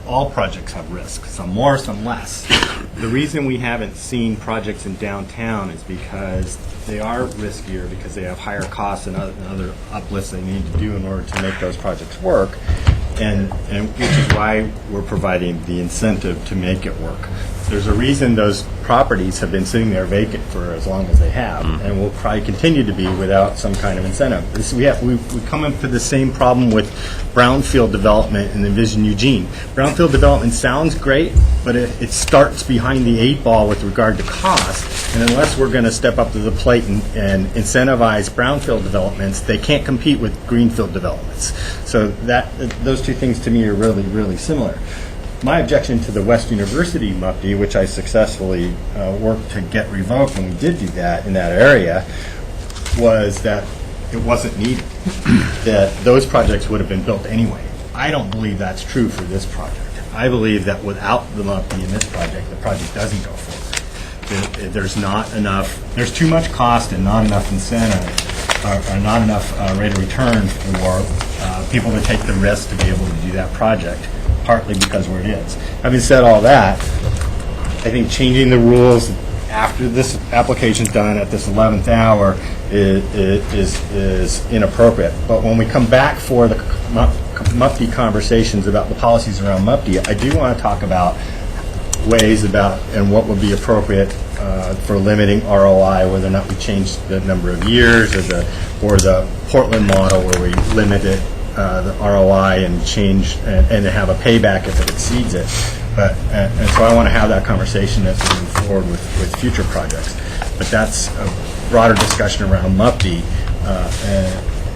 all projects have risks, some more, some less. The reason we haven't seen projects in downtown is because they are riskier, because they have higher costs and other uplifts they need to do in order to make those projects work, and which is why we're providing the incentive to make it work. There's a reason those properties have been sitting there vacant for as long as they have, and will probably continue to be without some kind of incentive. We come into the same problem with brownfield development and Envision Eugene. Brownfield development sounds great, but it starts behind the 8 ball with regard to cost, and unless we're going to step up to the plate and incentivize brownfield developments, they can't compete with greenfield developments. So those two things to me are really, really similar. My objection to the West University MUPTE, which I successfully worked to get revoked when we did do that in that area, was that it wasn't needed, that those projects would have been built anyway. I don't believe that's true for this project. I believe that without the MUPTE in this project, the project doesn't go forward. There's not enough, there's too much cost and not enough incentive, or not enough rate of return for people to take the risk to be able to do that project, partly because where it is. Having said all that, I think changing the rules after this application's done at this 11th hour is inappropriate. But when we come back for the MUPTE conversations about the policies around MUPTE, I do want to talk about ways about, and what would be appropriate for limiting ROI, whether or not we change the number of years, or the Portland model where we limit it, the ROI, and change and have a payback if it exceeds it. But and so I want to have that conversation as we move forward with future projects. But that's a broader discussion around MUPD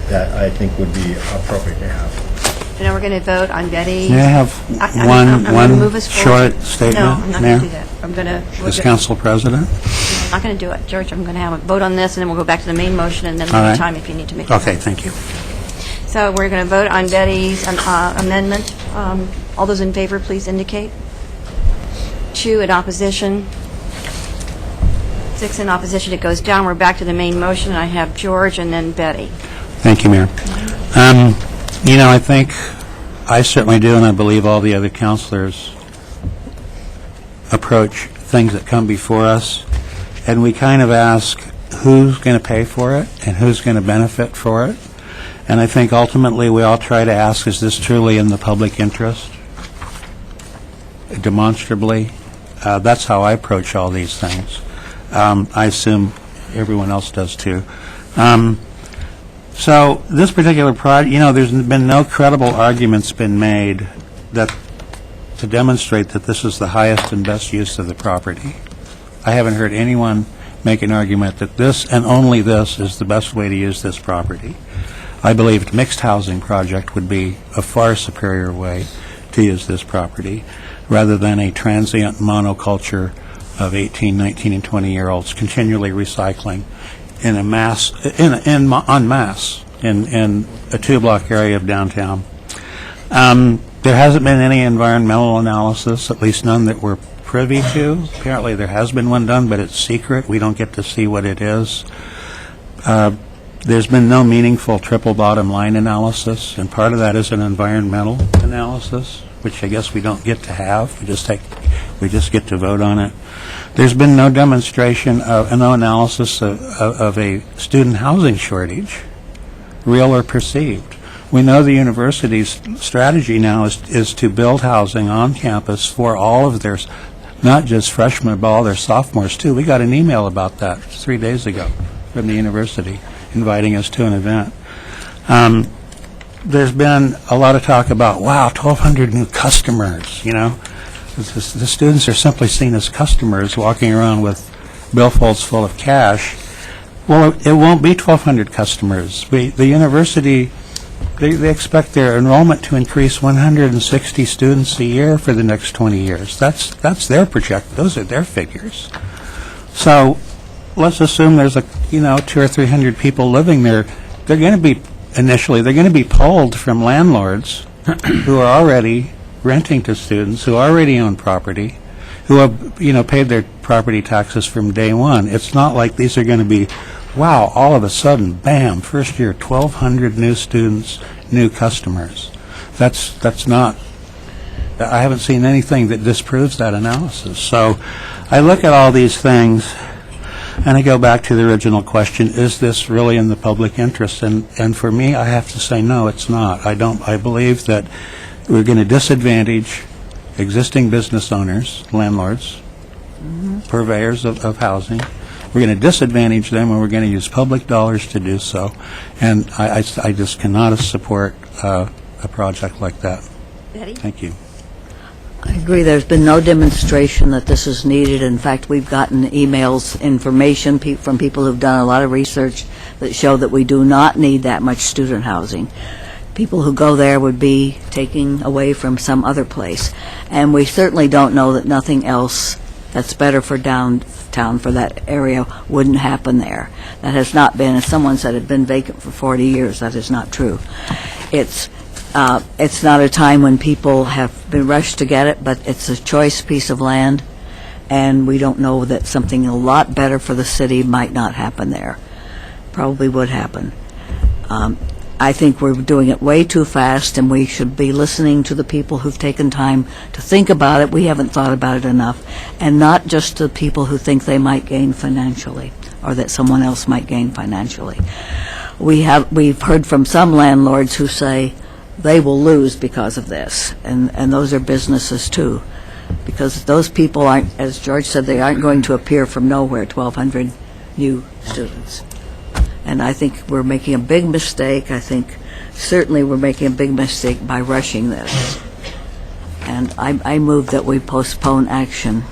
that I think would be appropriate to have. And now we're going to vote on Betty. May I have I'm gonna move one us forward. short statement, No, I'm not Mayor? going to do that. I'm going to... As Council President? I'm not going to do it. George, I'm going to have a vote on this, and then we'll go back to the main motion, and then All there'll right. be time if you need to make a Okay, vote. thank you. So we're going to vote on Betty's amendment. All those in favor, please indicate. 2 in opposition. 6 in opposition. It goes down. We're back to the main motion. I have George and then Betty. Thank you, Mayor. I think, I certainly do, and I believe all the other councilors approach things that come before us, and we kind of ask who's going to pay for it and who's going to benefit for it. And I think ultimately we all try to ask, is this truly in the public interest? Demonstrably. That's how I approach all these things. I assume everyone else does too. So this particular project, there's been no credible arguments been made to demonstrate that this is the highest and best use of the property. I haven't heard anyone make an argument that this and only this is the best way to use this property. I believe a mixed housing project would be a far superior way to use this property rather than a transient monoculture of 18, 19, and 20-year-olds continually recycling in a mass, en masse, in a 2-block area of downtown. There hasn't been any environmental analysis, at least none that we're privy to. Apparently there has been one done, but it's secret. We don't get to see what it is. There's been no meaningful triple bottom line analysis, and part of that is an environmental analysis, which I guess we don't get to have. We just get to vote on it. There's been no demonstration no analysis of a student housing shortage, real or perceived. We know the university's strategy now is to build housing on campus for all of their, not just freshmen, but all their sophomores too. We got an email about that 3 days ago from the university inviting us to an event. There's been a lot of talk about, wow, 1,200 new customers, The students are simply seen as customers walking around with billfolds full of cash. Well, it won't be 1,200 customers. The university, they expect their enrollment to increase 160 students a year for the next 20 years. That's their project. Those are their figures. So let's assume there's 200 or 300 people living there. They're going to be pulled from landlords who are already renting to students, who already own property, who have paid their property taxes from day one. It's not like these are going to be, wow, all of a sudden, bam, first year, 1,200 new students, new customers. That's not. I haven't seen anything that disproves that analysis. So I look at all these things, and I go back to the original question, is this really in the public interest? And for me, I have to say, no, it's not. I believe that we're going to disadvantage existing business owners, landlords, purveyors of housing. We're going to disadvantage them, and we're going to use public dollars to do so. And I just cannot support a project like that. Betty? Thank you. I agree. There's been no demonstration that this is needed. In fact, we've gotten emails, information from people who've done a lot of research that show that we do not need that much student housing. People who go there would be taking away from some other place. And we certainly don't know that nothing else that's better for downtown, for that area, wouldn't happen there. That has not been, as someone said, it had been vacant for 40 years. That is not true. It's not a time when people have been rushed to get it, but it's a choice piece of land, and we don't know that something a lot better for the city might not happen there. Probably would happen. I think we're doing it way too fast, and we should be listening to the people who've taken time to think about it. We haven't thought about it enough, and not just the people who think they might gain financially or that someone else might gain financially. We've heard from some landlords who say they will lose because of this, and those are businesses too. because those people aren't, as George said, they aren't going to appear from nowhere, 1,200 new students. And I think we're making a big mistake. I think certainly we're making a big mistake by rushing this. And I move that we postpone action.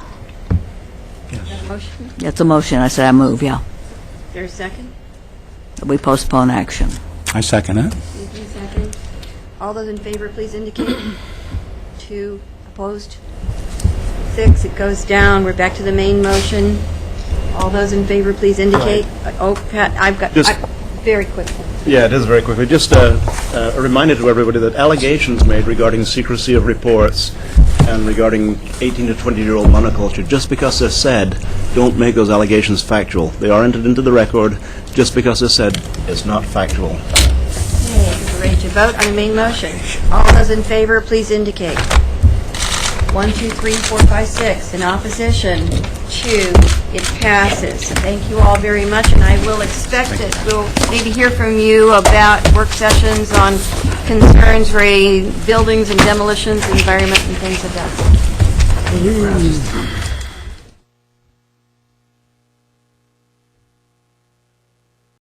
Motion? It's a motion. I said I move, yeah. Is there a second? That we postpone action. I second it. Thank you, second. All those in favor, please indicate. 2 opposed. 6, it goes down. We're back to the main motion. All those in favor, please indicate. Oh, Pat, very quickly. Yeah, it is very quickly. Just a reminder to everybody that allegations made regarding secrecy of reports and regarding 18 to 20-year-old monoculture, just because they're said, don't make those allegations factual. They are entered into the record. Just because they're said, it's not factual. Okay, we're ready to vote on the main motion. All those in favor, please indicate. 1, 2, 3, 4, 5, 6. In opposition, 2. It passes. Thank you all very much, and I will expect that we'll maybe hear from you about work sessions on concerns regarding buildings and demolitions, environment, and things of that.